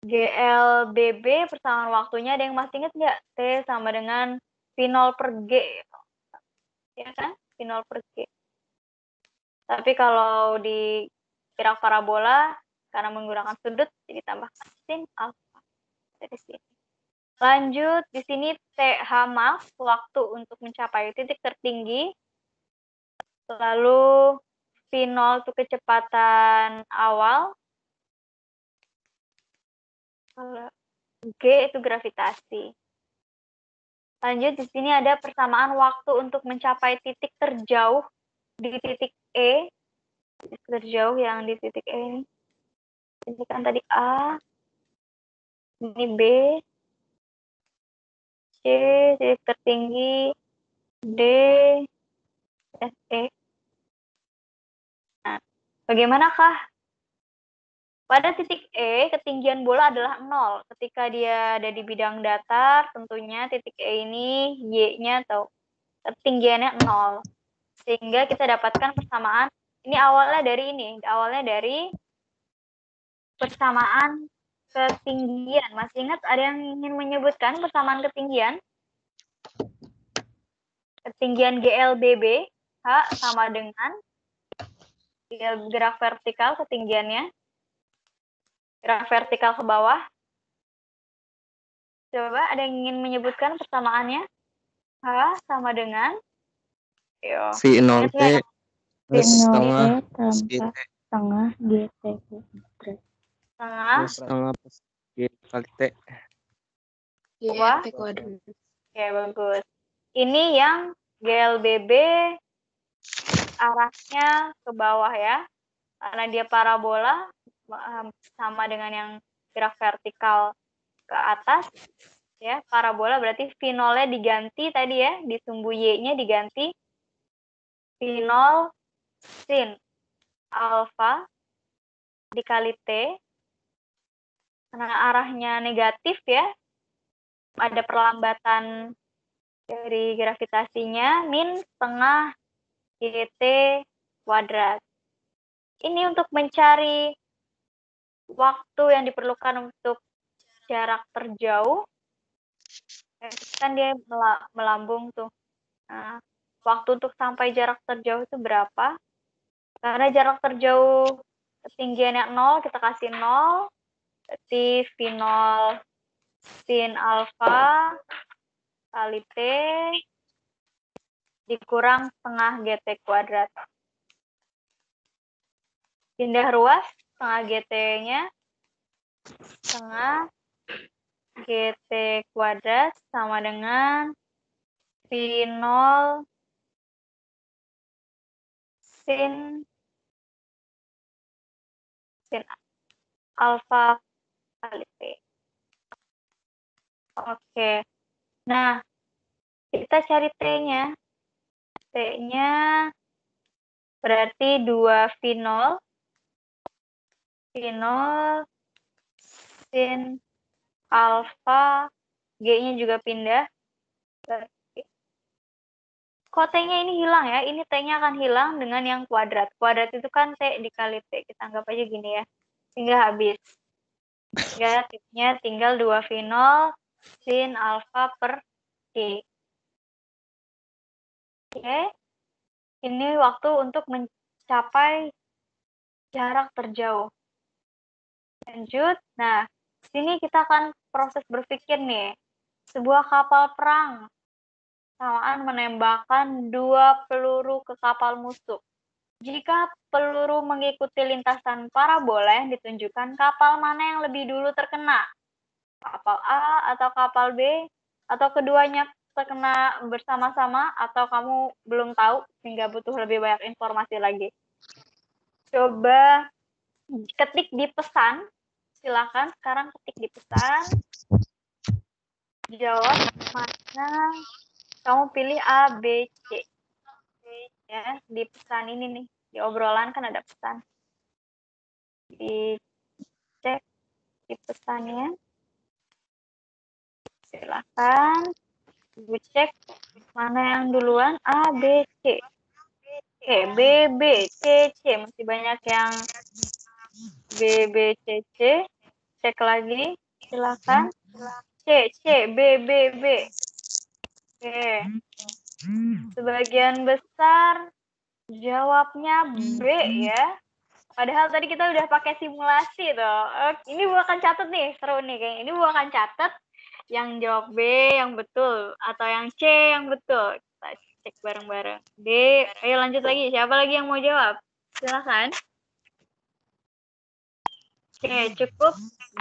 GLBB, persamaan waktunya ada yang masih ingat nggak? T sama dengan V0 per G. Ya kan? V0 per G. Tapi kalau di gerak parabola, karena menggunakan sudut, jadi tambahkan sin alpha. Dari sini. Lanjut, di sini TH max, waktu untuk mencapai titik tertinggi. Lalu V0 itu kecepatan awal. G itu gravitasi. Lanjut, di sini ada persamaan waktu untuk mencapai titik terjauh di titik E. Titik terjauh yang di titik E ini. Ini kan tadi A. Ini B. C, titik tertinggi. D. F, E. Nah, bagaimanakah? Pada titik E, ketinggian bola adalah 0. Ketika dia ada di bidang datar, tentunya titik E ini Y-nya atau ketinggiannya 0. Sehingga kita dapatkan persamaan, ini awalnya dari persamaan ketinggian. Masih ingat ada yang ingin menyebutkan persamaan ketinggian? Ketinggian GLBB. H sama dengan gerak vertikal ketinggiannya. Gerak vertikal ke bawah. Coba ada yang ingin menyebutkan persamaannya? H sama dengan yo. V0 T plus V0 setengah T plus tambah GT setengah GT kuadrat. Setengah plus setengah plus G kali T. apa? Oke, bagus. Ini yang GLBB arahnya ke bawah ya. Karena dia parabola sama dengan yang gerak vertikal ke atas ya. Parabola berarti V0-nya diganti tadi ya, di sumbu Y-nya diganti V0 sin alfa dikali T. Karena arahnya negatif ya, ada perlambatan dari gravitasinya min setengah GT kuadrat. Ini untuk mencari waktu yang diperlukan untuk jarak terjauh. Kan dia melambung tuh. Nah, waktu untuk sampai jarak terjauh itu berapa? Karena jarak terjauh ketinggiannya 0, kita kasih 0. Berarti V0 sin alfa kali T dikurang setengah GT kuadrat. Pindah ruas, setengah GT-nya, setengah GT kuadrat sama dengan V0 sin alfa kali T. Oke. Nah, kita cari T-nya. T-nya berarti 2 V0 sin alfa, G-nya juga pindah. Kok T-nya ini hilang ya? Ini T-nya akan hilang dengan yang kuadrat. Kuadrat itu kan T dikali T. Kita anggap aja gini ya. Sehingga habis. Ya, T-nya tinggal 2 V0 sin alfa per G. Oke. Ini waktu untuk mencapai jarak terjauh. Lanjut. Nah, sini kita akan proses berpikir nih. Sebuah kapal perang samaan menembakkan 2 peluru ke kapal musuh. Jika peluru mengikuti lintasan parabola yang ditunjukkan, kapal mana yang lebih dulu terkena? Kapal A atau kapal B? Atau keduanya terkena bersama-sama? Atau kamu belum tahu sehingga butuh lebih banyak informasi lagi? Coba ketik di pesan. Silakan sekarang ketik di pesan. Jawab mana kamu pilih A, B, C. Ya, di pesan ini nih. Di obrolan kan ada pesan. Dicek di pesannya. Silakan. Ibu cek mana yang duluan. A, B, C. Oke, B, B, C, C. Masih banyak yang B, B, C, C. Cek lagi. Silakan. C, C, B, B, B. Oke. Sebagian besar jawabnya B ya. Padahal tadi kita udah pakai simulasi tuh. Ini Bu akan catat nih, seru nih kayaknya. Ini Bu akan catat yang jawab B yang betul atau yang C yang betul. Kita cek bareng-bareng. D, ayo lanjut lagi. Siapa lagi yang mau jawab? Silakan. Oke, cukup.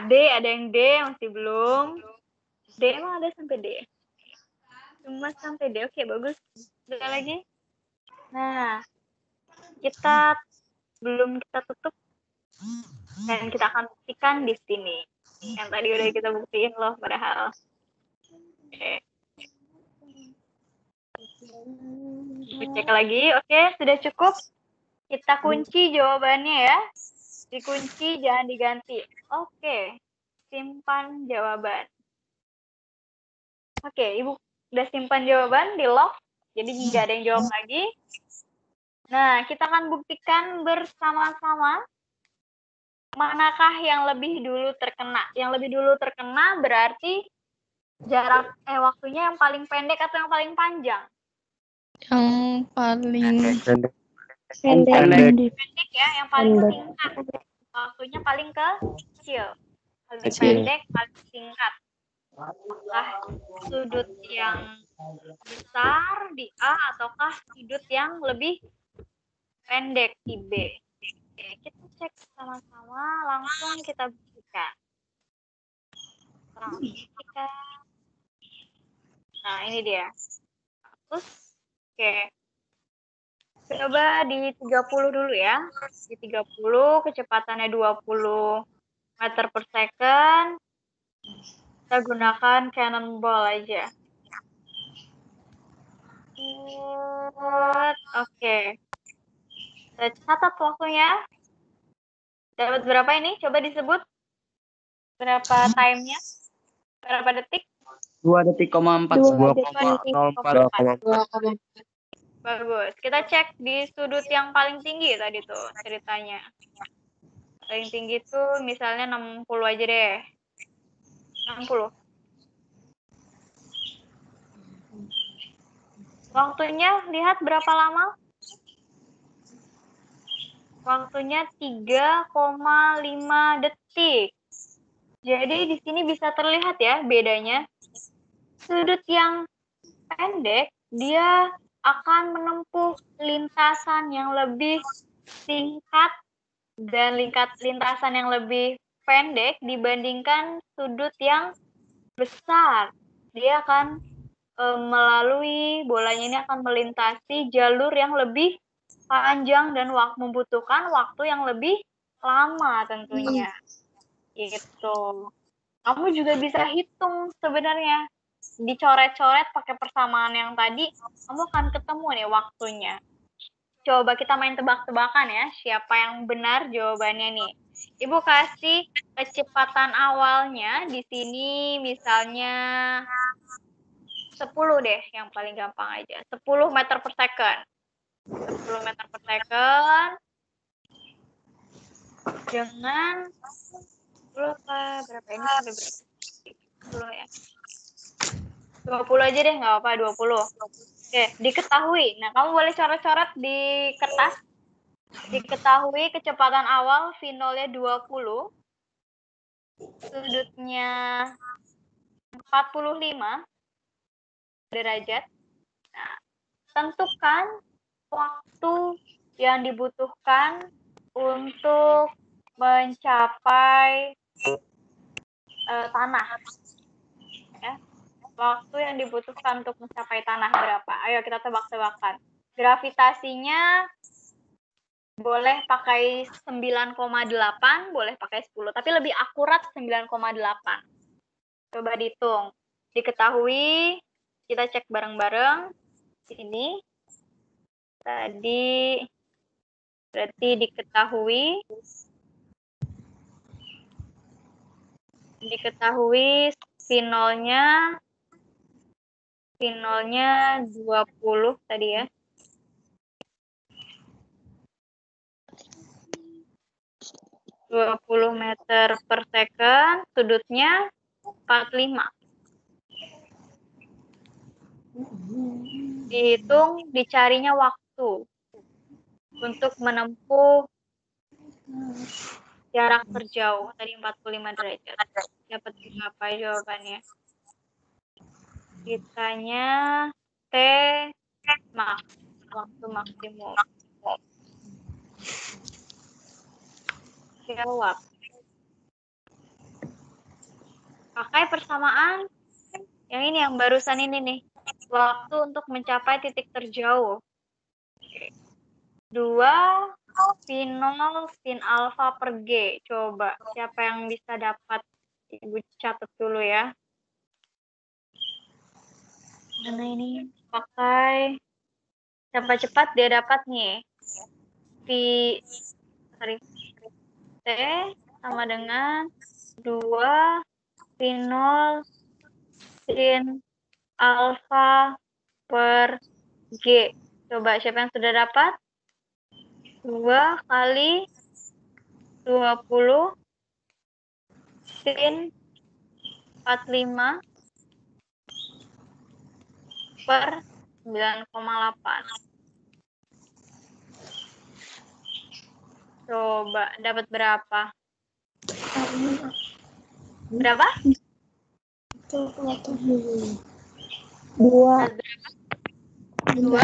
D, ada yang D masih belum. D emang ada sampai D? Cuma sampai D. Oke, bagus. Ada lagi? Nah, kita tutup dan kita akan buktikan di sini. Yang tadi udah kita buktiin loh padahal. Oke. Cek lagi. Oke, sudah cukup. Kita kunci jawabannya ya. Dikunci, jangan diganti. Oke. Simpan jawaban. Oke, Ibu udah simpan jawaban di lock. Jadi nggak ada yang jawab lagi. Nah, kita akan buktikan bersama-sama manakah yang lebih dulu terkena. Yang lebih dulu terkena berarti jarak waktunya yang paling pendek atau yang paling panjang. Yang paling Pendek. Pendek. Pendek ya, yang paling singkat. Waktunya paling kecil. Paling Kecil. pendek, paling singkat. Apakah sudut yang besar di A ataukah sudut yang lebih pendek di B? Oke, kita cek sama-sama, langsung kita buktikan. Nah, ini dia. Terus, oke. Coba di 30 dulu ya. Di 30, kecepatannya 20 meter per second. Kita gunakan cannonball aja. Oke. Kita catat waktunya. Dapat berapa ini? Coba disebut. Berapa time-nya? Berapa detik? 2,4. 2,04. Bagus. Kita cek di sudut yang paling tinggi tadi tuh ceritanya. Paling tinggi tuh misalnya 60 aja deh. 60. Waktunya lihat berapa lama? Waktunya 3,5 detik. Jadi di sini bisa terlihat ya bedanya. Sudut yang pendek, dia akan menempuh lintasan yang lebih singkat dan lintasan yang lebih pendek dibandingkan sudut yang besar. Dia akan melalui bolanya ini akan melintasi jalur yang lebih panjang dan membutuhkan waktu yang lebih lama tentunya. Gitu. Kamu juga bisa hitung sebenarnya. Dicoret-coret pakai persamaan yang tadi, kamu akan ketemu nih waktunya. Coba kita main tebak-tebakan ya, siapa yang benar jawabannya nih. Ibu kasih kecepatan awalnya di sini misalnya 10 deh, yang paling gampang aja. 10 meter per second. 10 meter per second. Dengan berapa ini sampai berapa? 10 ya. 20 aja deh, nggak apa-apa, 20. Oke, diketahui. Nah, kamu boleh coret-coret di kertas. Diketahui kecepatan awal V0-nya 20. Sudutnya 45 derajat. Nah, tentukan waktu yang dibutuhkan untuk mencapai tanah. Ya. Waktu yang dibutuhkan untuk mencapai tanah berapa? Ayo kita tebak-tebakan. Gravitasinya boleh pakai 9,8, boleh pakai 10, tapi lebih akurat 9,8. Coba dihitung. Diketahui, kita cek bareng-bareng. Ini tadi berarti diketahui V0-nya 20 tadi ya. (20 meter per second), sudutnya 45. Dihitung, dicarinya waktu untuk menempuh jarak terjauh. Tadi 45 derajat. Dapat berapa jawabannya? Kitanya T max, waktu maksimum. Jawab. Pakai persamaan yang ini, yang barusan ini nih. Waktu untuk mencapai titik terjauh. 2 V0 sin alfa per G. Coba, siapa yang bisa dapat? Ibu catat dulu ya. Mana ini? Pakai. Cepat-cepat dia dapat nih. T sama dengan 2 V0 sin alfa per G. Coba siapa yang sudah dapat? 2 kali 20 sin 45 per 9,8. Coba dapat berapa? Berapa? 2. Dapat berapa? 2?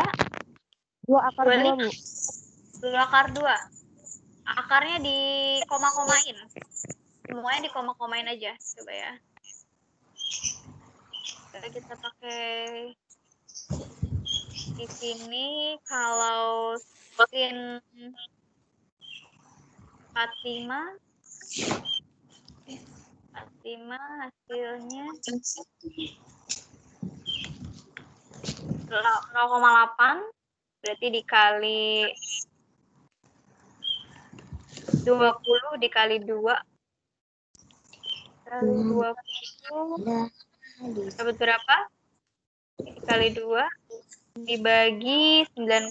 2 akar 2, 25. Bu. 2 akar 2. Akarnya di koma-komain. Semuanya di koma-komain aja. Coba ya. Kita pakai di sini kalau sin 45 hasilnya 0,8 berarti dikali 20 dikali 2 kali 20 dapat berapa? Dikali 2 dibagi 9,8.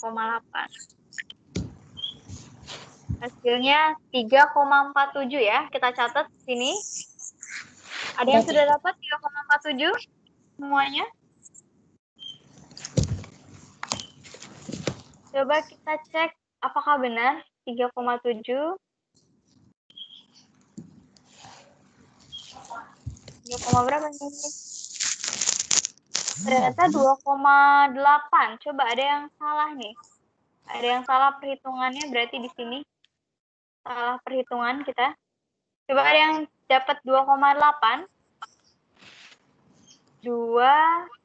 Hasilnya 3,47 ya. Kita catat sini. Ada yang sudah dapat 3,47 semuanya? Coba kita cek apakah benar 3,7. 3, berapa nih? Ternyata 2,8. Coba ada yang salah nih. Ada yang salah perhitungannya berarti di sini. Salah perhitungan kita. Coba ada yang dapat 2,8. 2,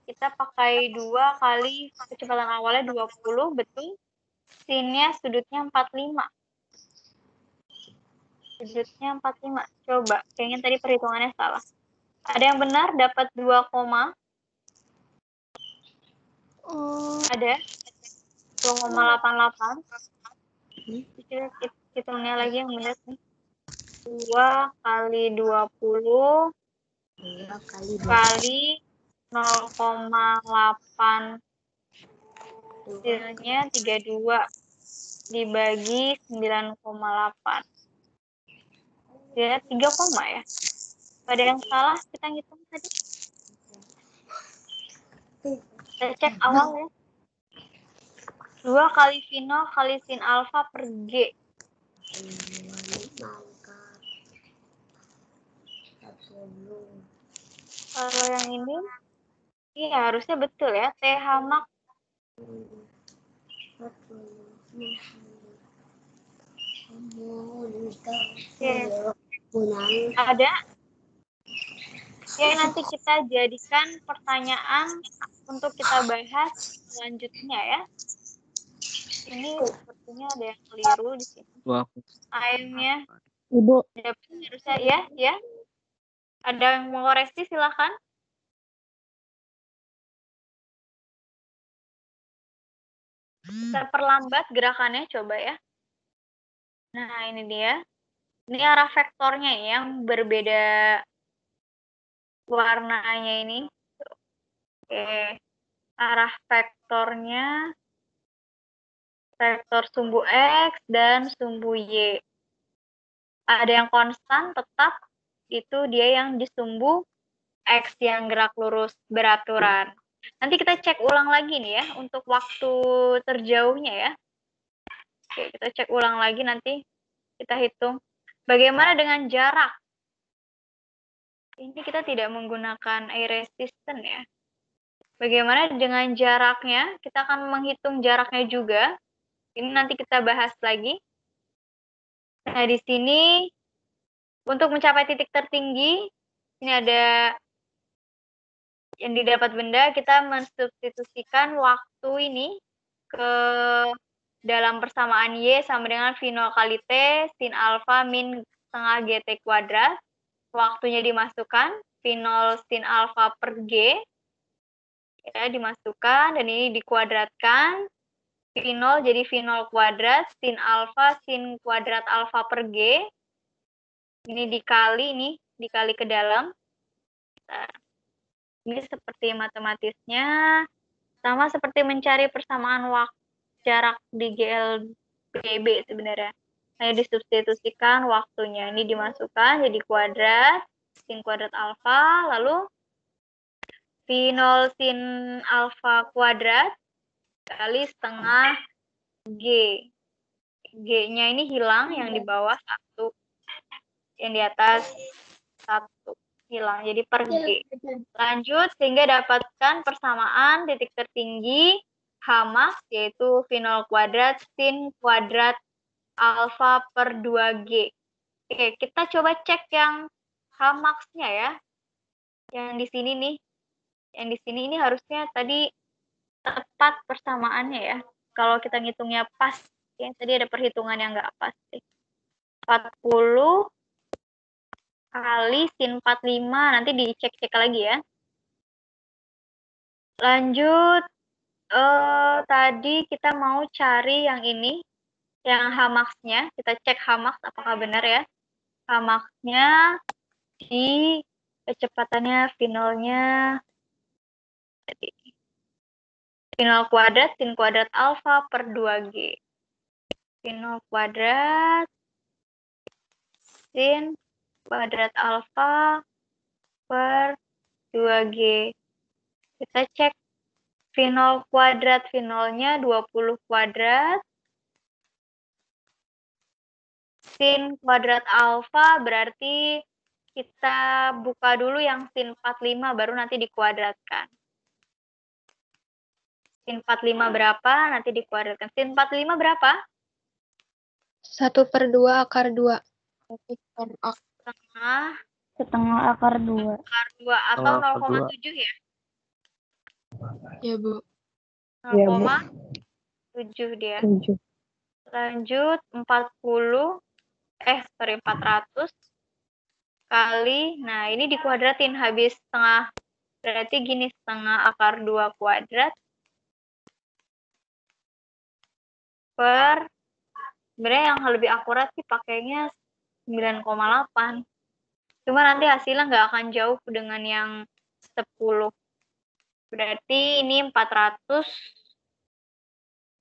kita pakai 2 kali kecepatan awalnya 20, betul. Sinnya sudutnya 45. Sudutnya 45. Coba, kayaknya tadi perhitungannya salah. Ada yang benar dapat 2, ada 2,88. Hitungnya lagi yang benar nih. 2 kali 20 kali 0,8 hasilnya 32 dibagi 9,8. Ya, 3, ya. Ada yang salah kita ngitung tadi. Kita cek awal ya. 2 kali Vino kali sin alfa per G. Kalau yang ini, iya harusnya betul ya. TH max. Ada? Ya, nanti kita jadikan pertanyaan untuk kita bahas selanjutnya ya. Ini sepertinya ada yang keliru di sini. AM-nya Ibu. harusnya ya. Ada yang mau koreksi silakan. Kita perlambat gerakannya coba ya. Nah, ini dia. Ini arah vektornya yang berbeda warnanya ini. Oke. Arah vektornya vektor sumbu X dan sumbu Y. Ada yang konstan tetap, itu dia yang di sumbu X yang gerak lurus beraturan. Nanti kita cek ulang lagi nih ya, untuk waktu terjauhnya ya. Oke, kita cek ulang lagi nanti, kita hitung. Bagaimana dengan jarak? Ini kita tidak menggunakan air resistant ya. Bagaimana dengan jaraknya? Kita akan menghitung jaraknya juga. Ini nanti kita bahas lagi. Nah, di sini untuk mencapai titik tertinggi, ini ada yang didapat benda, kita mensubstitusikan waktu ini ke dalam persamaan Y sama dengan V0 kali T sin alfa min setengah GT kuadrat. Waktunya dimasukkan, V0 sin alfa per G. Ya, dimasukkan, dan ini dikuadratkan. V0 jadi V0 kuadrat, sin alfa, sin kuadrat alfa per G. Ini dikali ke dalam. Nah, ini seperti matematisnya, sama seperti mencari persamaan waktu jarak di GLBB sebenarnya. Hanya disubstitusikan waktunya. Ini dimasukkan jadi kuadrat, sin kuadrat alfa, lalu V0 sin alfa kuadrat dikali setengah G. G-nya ini hilang, yang di bawah 1, yang di atas 1 hilang, jadi per G. Lanjut, sehingga dapatkan persamaan titik tertinggi H-max, yaitu V0 kuadrat sin kuadrat alfa per 2G. Oke, kita coba cek yang H-max-nya ya. Yang di sini nih. Yang di sini ini harusnya tadi tepat persamaannya ya. Kalau kita ngitungnya pas, ya tadi ada perhitungan yang nggak pas. 40 kali sin 45, nanti dicek-cek lagi ya. Lanjut, tadi kita mau cari yang ini, yang H-max-nya. Kita cek H-max apakah benar ya. H-max-nya di kecepatannya V0-nya V0 kuadrat sin kuadrat alfa per 2G. V0 kuadrat sin kuadrat alfa per 2G. Kita cek V0 kuadrat, V0-nya 20 kuadrat. Sin kuadrat alfa berarti kita buka dulu yang sin 45 baru nanti dikuadratkan. Sin 45 berapa? Nanti dikuadratkan. Sin 45 berapa? 1/2 akar 2. Setengah akar 2. akar 2 atau 0,7 ya? Ya, Bu. 0,7 dia. 7. Lanjut 400 kali, nah ini dikuadratin habis setengah, berarti gini, setengah akar 2 kuadrat per, sebenarnya yang lebih akurat sih pakainya 9,8. Cuma nanti hasilnya nggak akan jauh dengan yang 10. Berarti ini 400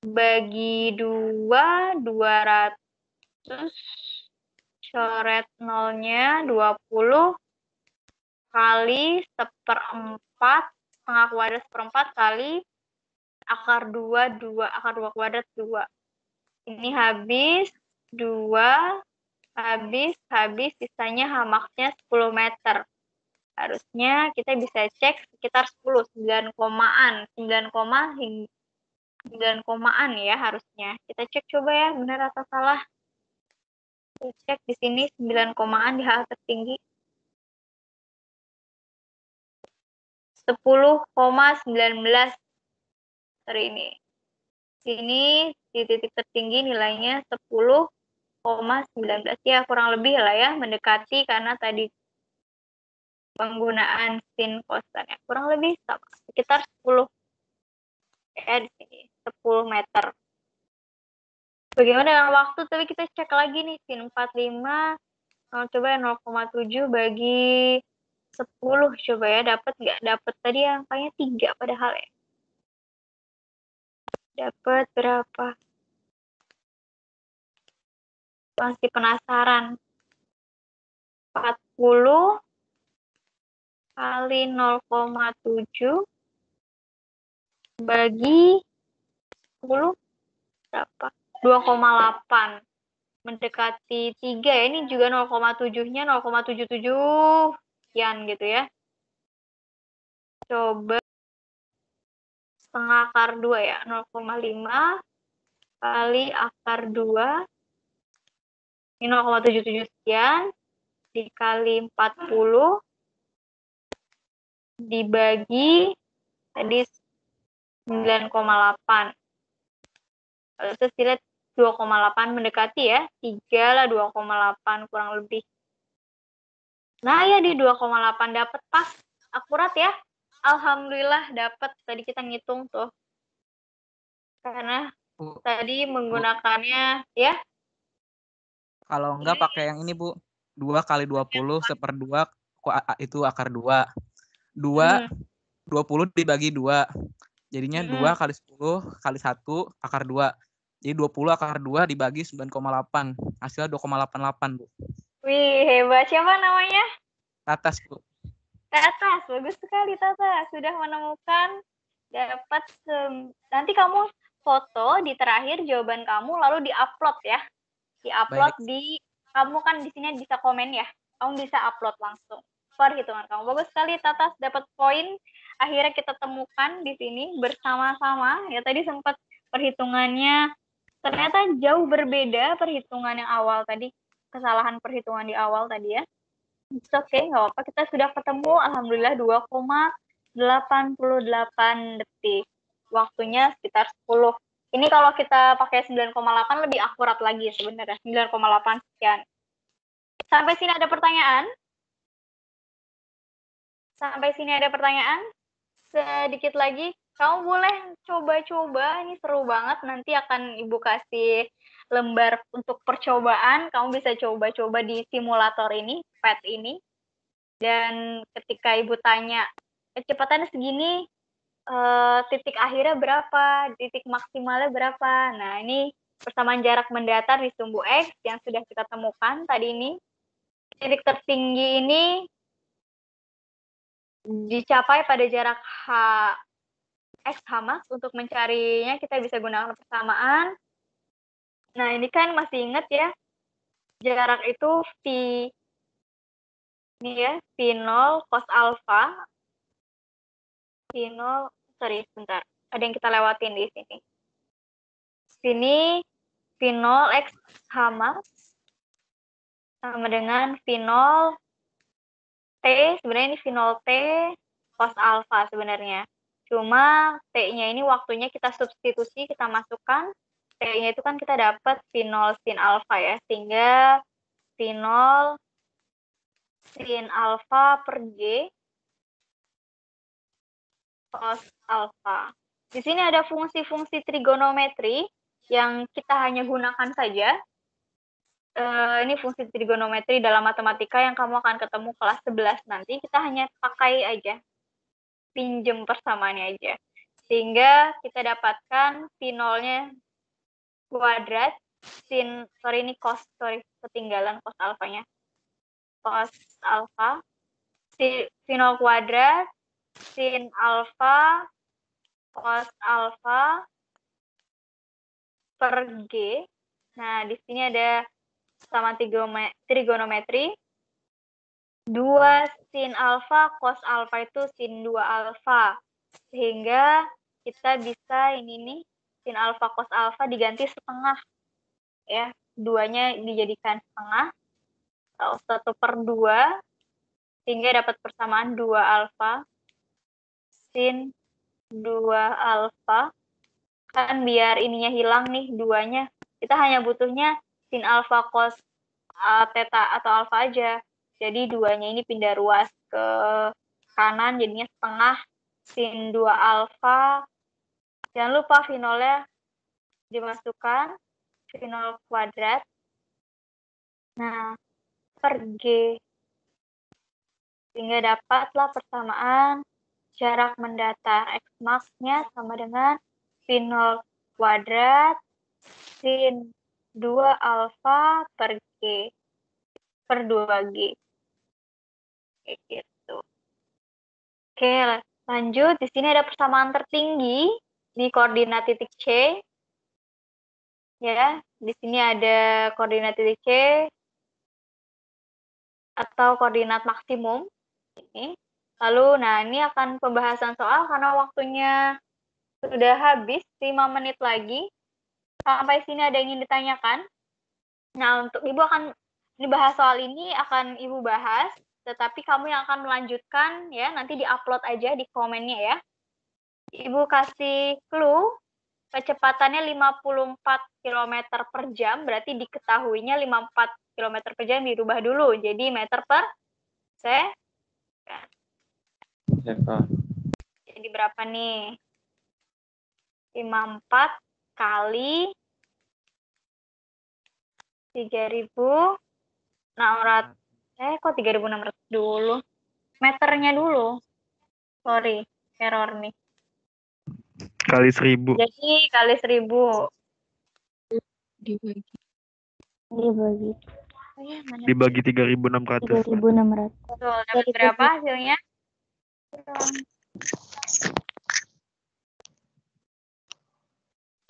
bagi 2, 200, coret nolnya 20 kali 1/4, setengah kuadrat 1/4 kali akar 2, akar 2 kuadrat 2. Ini habis 2, habis, sisanya H-max-nya 10 meter. Harusnya kita bisa cek sekitar 10, 9 komaan, 9 komaan ya harusnya. Kita cek coba ya, benar atau salah. Kita cek di sini 9 komaan di H tertinggi. 10,19 hari ini. Sini di titik tertinggi nilainya 10,19 ya, kurang lebih lah ya, mendekati karena tadi penggunaan sin kostan ya, kurang lebih sama, sekitar 10 ya di sini 10 meter. Bagaimana dengan waktu? Tapi kita cek lagi nih sin 45, coba 0,7 bagi 10, coba ya, dapat nggak? Dapat tadi angkanya 3 padahal ya. Dapat berapa? Masih penasaran. 40 kali 0,7 bagi 10 berapa? 2,8. Mendekati 3 ya. Ini juga 0,7-nya 0,77 sekian gitu ya. Coba setengah akar 2 ya. 0,5 kali akar 2. Ini 0,77 sekian. Dikali 40. Dibagi tadi 9,8. Kalau terus dilihat 2,8 mendekati ya. 3 lah 2,8 kurang lebih. Nah ya di 2,8 dapat pas. Akurat ya. Alhamdulillah dapat. Tadi kita ngitung tuh. Karena tadi menggunakannya ya. Kalau enggak pakai yang ini, Bu. 2 kali 20 1/2 itu akar 2. 20 dibagi 2. Jadinya 2 kali 10 kali 1 akar 2. Jadi 20 akar 2 dibagi 9,8. Hasilnya 2,88, Bu. Wih, hebat. Siapa namanya? Tatas, Bu. Tatas, bagus sekali Tata. Sudah menemukan, dapat nanti kamu foto di terakhir jawaban kamu lalu di-upload ya. Di-upload kamu kan di sini bisa komen ya. Kamu bisa upload langsung perhitungan kamu. Bagus sekali Tatas, dapat poin. Akhirnya kita temukan di sini bersama-sama. Ya tadi sempat perhitungannya ternyata jauh berbeda perhitungan yang awal tadi. Kesalahan perhitungan di awal tadi ya. It's okay, nggak apa-apa. Kita sudah ketemu, alhamdulillah 2,88 detik. Waktunya sekitar 10. Ini kalau kita pakai 9,8 lebih akurat lagi sebenarnya. 9,8 sekian. Sampai sini ada pertanyaan? Sampai sini ada pertanyaan? Sedikit lagi. Kamu boleh coba-coba. Ini seru banget. Nanti akan Ibu kasih lembar untuk percobaan. Kamu bisa coba-coba di simulator ini, PET ini. Dan ketika Ibu tanya, kecepatannya segini, titik akhirnya berapa, titik maksimalnya berapa. Nah, ini persamaan jarak mendatar di sumbu X yang sudah kita temukan tadi ini. Titik tertinggi ini dicapai pada jarak X max. Untuk mencarinya kita bisa gunakan persamaan. Nah, ini kan masih ingat ya, jarak itu ini ya, V0 cos alpha. V0, sorry, sebentar. Ada yang kita lewatin di sini. Sini V0 X max sama dengan V0 T. Sebenarnya ini V0 T cos alpha sebenarnya. Cuma T-nya ini waktunya kita substitusi, kita masukkan. T-nya itu kan kita dapat V0 sin alpha ya. Sehingga V0 sin alpha per G cos alpha. Di sini ada fungsi-fungsi trigonometri yang kita hanya gunakan saja. Ini fungsi trigonometri dalam matematika yang kamu akan ketemu kelas 11 nanti. Kita hanya pakai aja. Pinjem persamaannya aja. Sehingga kita dapatkan V0-nya kuadrat. Ini cos, ketinggalan cos alfanya. Cos alfa. V0 kuadrat. Sin alfa. Cos alfa. Per G. Nah, di sini ada sama trigonometri. 2 sin alfa cos alfa itu sin 2 alfa. Sehingga kita bisa ini nih, sin alfa cos alfa diganti setengah. Ya, 2-nya dijadikan setengah. 1/2. Sehingga dapat persamaan 2 alfa sin 2 alfa. Kan biar ininya hilang nih 2-nya. Kita hanya butuhnya sin alfa cos theta atau alfa aja. Jadi 2-nya ini pindah ruas ke kanan, jadinya setengah sin 2 alfa. Jangan lupa V0-nya dimasukkan, V0 kuadrat. Nah, per G. Sehingga dapatlah persamaan jarak mendatar X max-nya sama dengan V0 kuadrat sin 2 alfa per G. Per 2G. Kayak gitu. Oke, lanjut. Di sini ada persamaan tertinggi di koordinat titik C. Ya, di sini ada koordinat titik C atau koordinat maksimum. Ini. Lalu, nah ini akan pembahasan soal karena waktunya sudah habis 5 menit lagi. Sampai sini ada yang ingin ditanyakan? Nah, untuk Ibu akan bahas soal ini akan Ibu bahas, tetapi kamu yang akan melanjutkan ya, nanti di-upload aja di komennya ya. Ibu kasih clue, kecepatannya 54 km per jam, berarti diketahuinya 54 km per jam dirubah dulu, jadi meter per second. Jadi berapa nih? 54 kali 3.600. Kok 3.600 dulu? Meternya dulu. Sorry, error nih. Kali 1.000. Jadi kali 1.000. Dibagi 3.600. 3.600. Betul, dapat berapa hasilnya?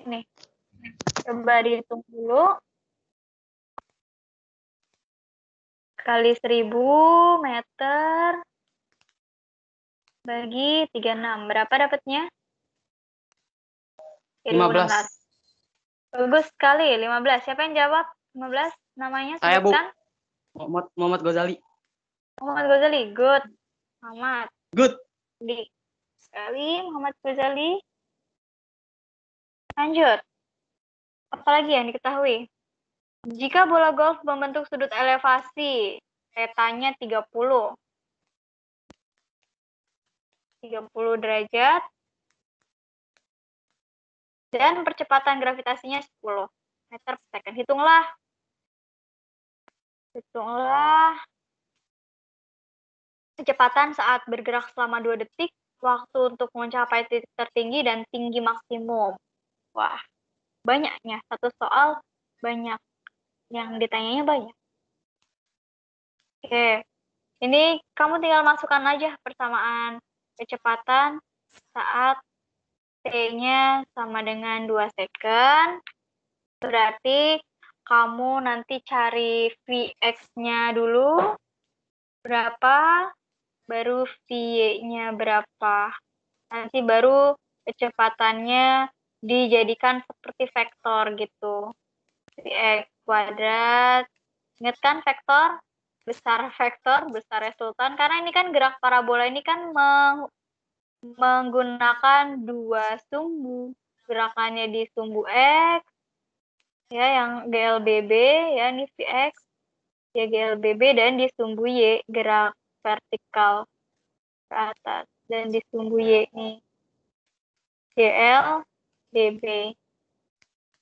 Ini. Coba dihitung dulu. Kali 1000 meter bagi 36. Berapa dapatnya? 15. Bagus sekali, 15. Siapa yang jawab? 15 namanya Saya, Bu. sebutkan. Muhammad Ghazali. Muhammad Ghazali. Good. Muhammad. Good. Di sekali Muhammad Ghazali. Lanjut. Apalagi yang diketahui? Jika bola golf membentuk sudut elevasi, tetanya 30 derajat, dan percepatan gravitasinya 10 meter per second. Hitunglah kecepatan saat bergerak selama 2 detik, waktu untuk mencapai titik tertinggi, dan tinggi maksimum. Wah, banyaknya. Satu soal banyak. Yang ditanyanya banyak. Oke. Ini kamu tinggal masukkan aja persamaan kecepatan saat T-nya sama dengan 2 second. Berarti kamu nanti cari Vx-nya dulu berapa, baru V-nya berapa. Nanti baru kecepatannya dijadikan seperti vektor gitu. Vx kuadrat. Ingat kan vektor? Besar vektor, besar resultan. Karena ini kan gerak parabola ini kan menggunakan 2 sumbu. Gerakannya di sumbu X, ya yang GLBB, ya ini Vx, ya GLBB, dan di sumbu Y, gerak vertikal ke atas. Dan di sumbu Y ini GLBB.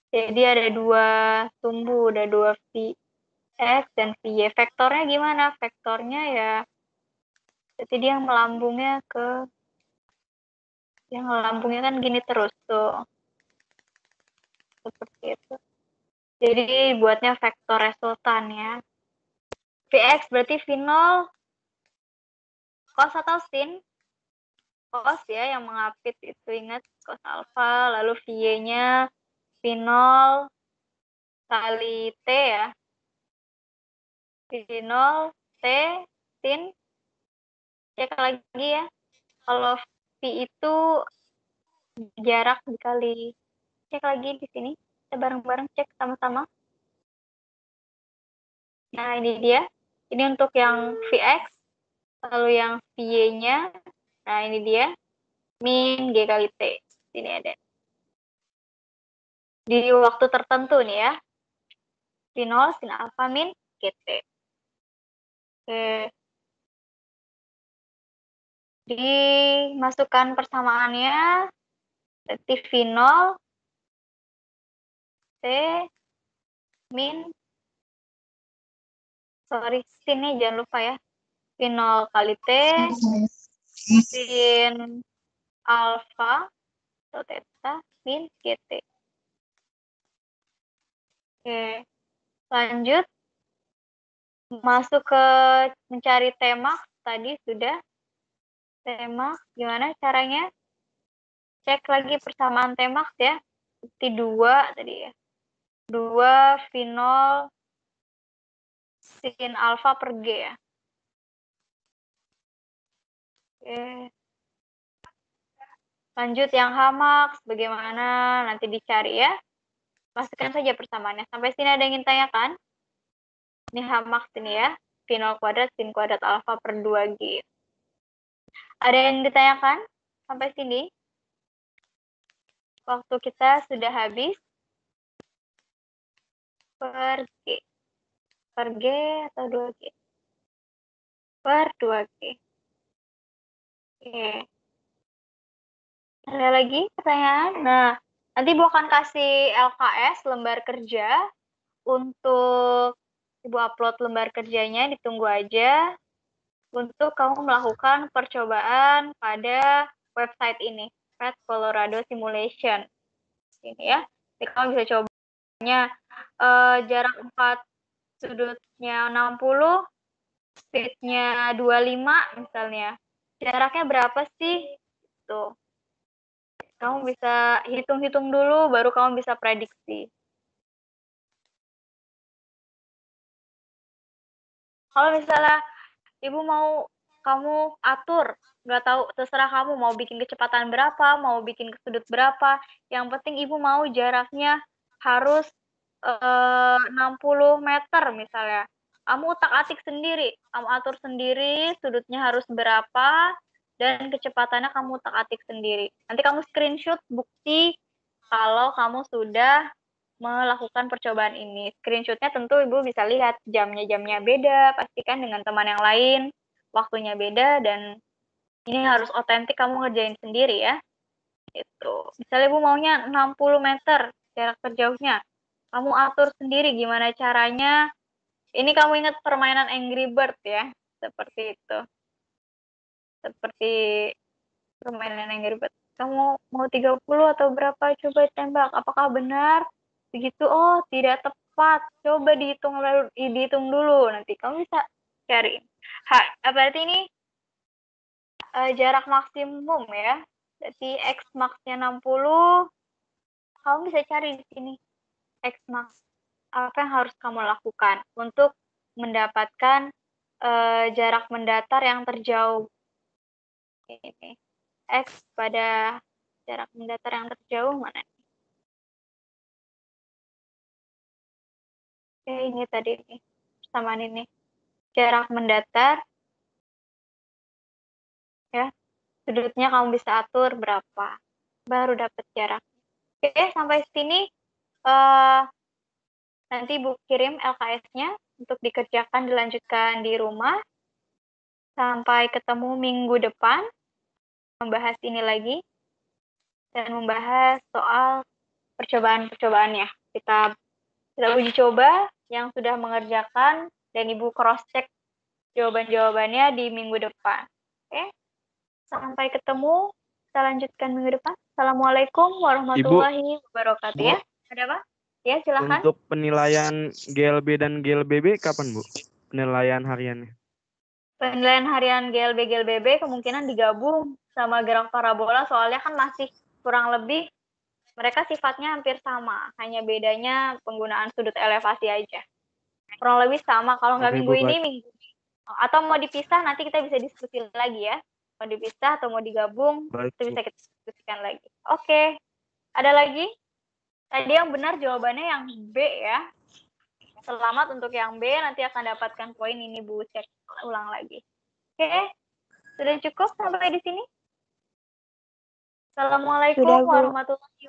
Jadi ada 2 sumbu, ada 2 Vx dan Vy. Vektornya gimana? Vektornya ya, jadi dia melambungnya kan gini terus tuh. Seperti itu. Jadi buatnya vektor resultan ya. Vx berarti V0 cos atau sin? Cos ya, yang mengapit itu, ingat cos alfa. Lalu Vy-nya V0 kali T ya. V0 T sin. Cek lagi ya. Kalau V itu jarak dikali. Cek lagi di sini. Kita bareng-bareng cek sama-sama. Nah, ini dia. Ini untuk yang Vx. Lalu yang Vy-nya. Nah, ini dia. Min G kali T. Sini ada. Di waktu tertentu nih ya. V0 sin alfa min GT. Oke. Dimasukkan persamaannya. Berarti V0 T min, sorry, sinnya jangan lupa ya. V0 kali T sin alfa atau theta min GT. Oke. Lanjut. Masuk ke mencari Tmax. Tadi sudah. Tmax gimana caranya? Cek lagi persamaan Tmax ya. Seperti 2 tadi ya. 2 V0 sin alfa per G ya. Oke. Lanjut yang Hmax bagaimana? Nanti dicari ya. Pastikan saja persamaannya. Sampai sini ada yang ingin tanyakan? Ini Hmax ini ya. V0 kuadrat sin kuadrat alfa per 2G. Ada yang ditanyakan sampai sini? Waktu kita sudah habis. Per G. Per G atau 2G? Per 2G. Oke. Ada lagi pertanyaan? Nah, nanti Ibu akan kasih LKS, lembar kerja. Untuk Ibu upload lembar kerjanya, ditunggu aja. Untuk kamu melakukan percobaan pada website ini. Red Colorado Simulation. Ini ya. Jadi kamu bisa cobanya. Jarak 4 sudutnya 60, speednya 25 misalnya. Jaraknya berapa sih? Tuh. Kamu bisa hitung-hitung dulu, baru kamu bisa prediksi. Kalau misalnya ibu mau kamu atur, nggak tahu, terserah kamu mau bikin kecepatan berapa, mau bikin ke sudut berapa. Yang penting ibu mau jaraknya harus 60 meter misalnya. Kamu utak-atik sendiri, kamu atur sendiri sudutnya harus berapa, dan kecepatannya kamu utak-atik sendiri. Nanti kamu screenshot bukti kalau kamu sudah melakukan percobaan ini. Screenshotnya tentu ibu bisa lihat jamnya beda, pastikan dengan teman yang lain, waktunya beda, dan ini harus otentik kamu ngerjain sendiri ya. Itu. Misalnya ibu maunya 60 meter jarak terjauhnya. Kamu atur sendiri gimana caranya. Ini kamu ingat permainan Angry Bird ya, seperti itu. Seperti permainan Angry Bird. Kamu mau 30 atau berapa? Coba tembak. Apakah benar? Begitu, oh tidak tepat. Coba dihitung dulu. Nanti kamu bisa cari. Berarti ini jarak maksimum ya. Berarti X max-nya 60. Kamu bisa cari di sini. X max. Apa yang harus kamu lakukan untuk mendapatkan jarak mendatar yang terjauh. Ini. X pada jarak mendatar yang terjauh mana? Oke, ini tadi nih. Persamaan ini. Jarak mendatar. Ya. Sudutnya kamu bisa atur berapa. Baru dapat jarak. Oke, sampai sini nanti Ibu kirim LKS-nya untuk dikerjakan, dilanjutkan di rumah. Sampai ketemu minggu depan. Membahas ini lagi. Dan membahas soal percobaan-percobaannya. Kita uji coba yang sudah mengerjakan dan Ibu cross-check jawaban-jawabannya di minggu depan. Oke? Sampai ketemu. Kita lanjutkan minggu depan. Assalamualaikum warahmatullahi wabarakatuh. Ya, ada apa? Ya, silakan. Untuk penilaian GLB dan GLBB kapan, Bu? Penilaian hariannya. Penilaian harian GLB GLBB kemungkinan digabung sama gerak parabola, soalnya kan masih kurang lebih mereka sifatnya hampir sama, hanya bedanya penggunaan sudut elevasi aja. Kurang lebih sama. Kalau nggak minggu ini, minggu atau mau dipisah, nanti kita bisa diskusi lagi ya. Mau dipisah atau mau digabung, itu bisa kita diskusikan lagi. Oke. Ada lagi? Tadi yang benar jawabannya yang B ya. Selamat untuk yang B, nanti akan dapatkan poin ini Bu, cek ulang lagi. Oke. Sudah cukup sampai di sini? Assalamualaikum warahmatullahi wabarakatuh.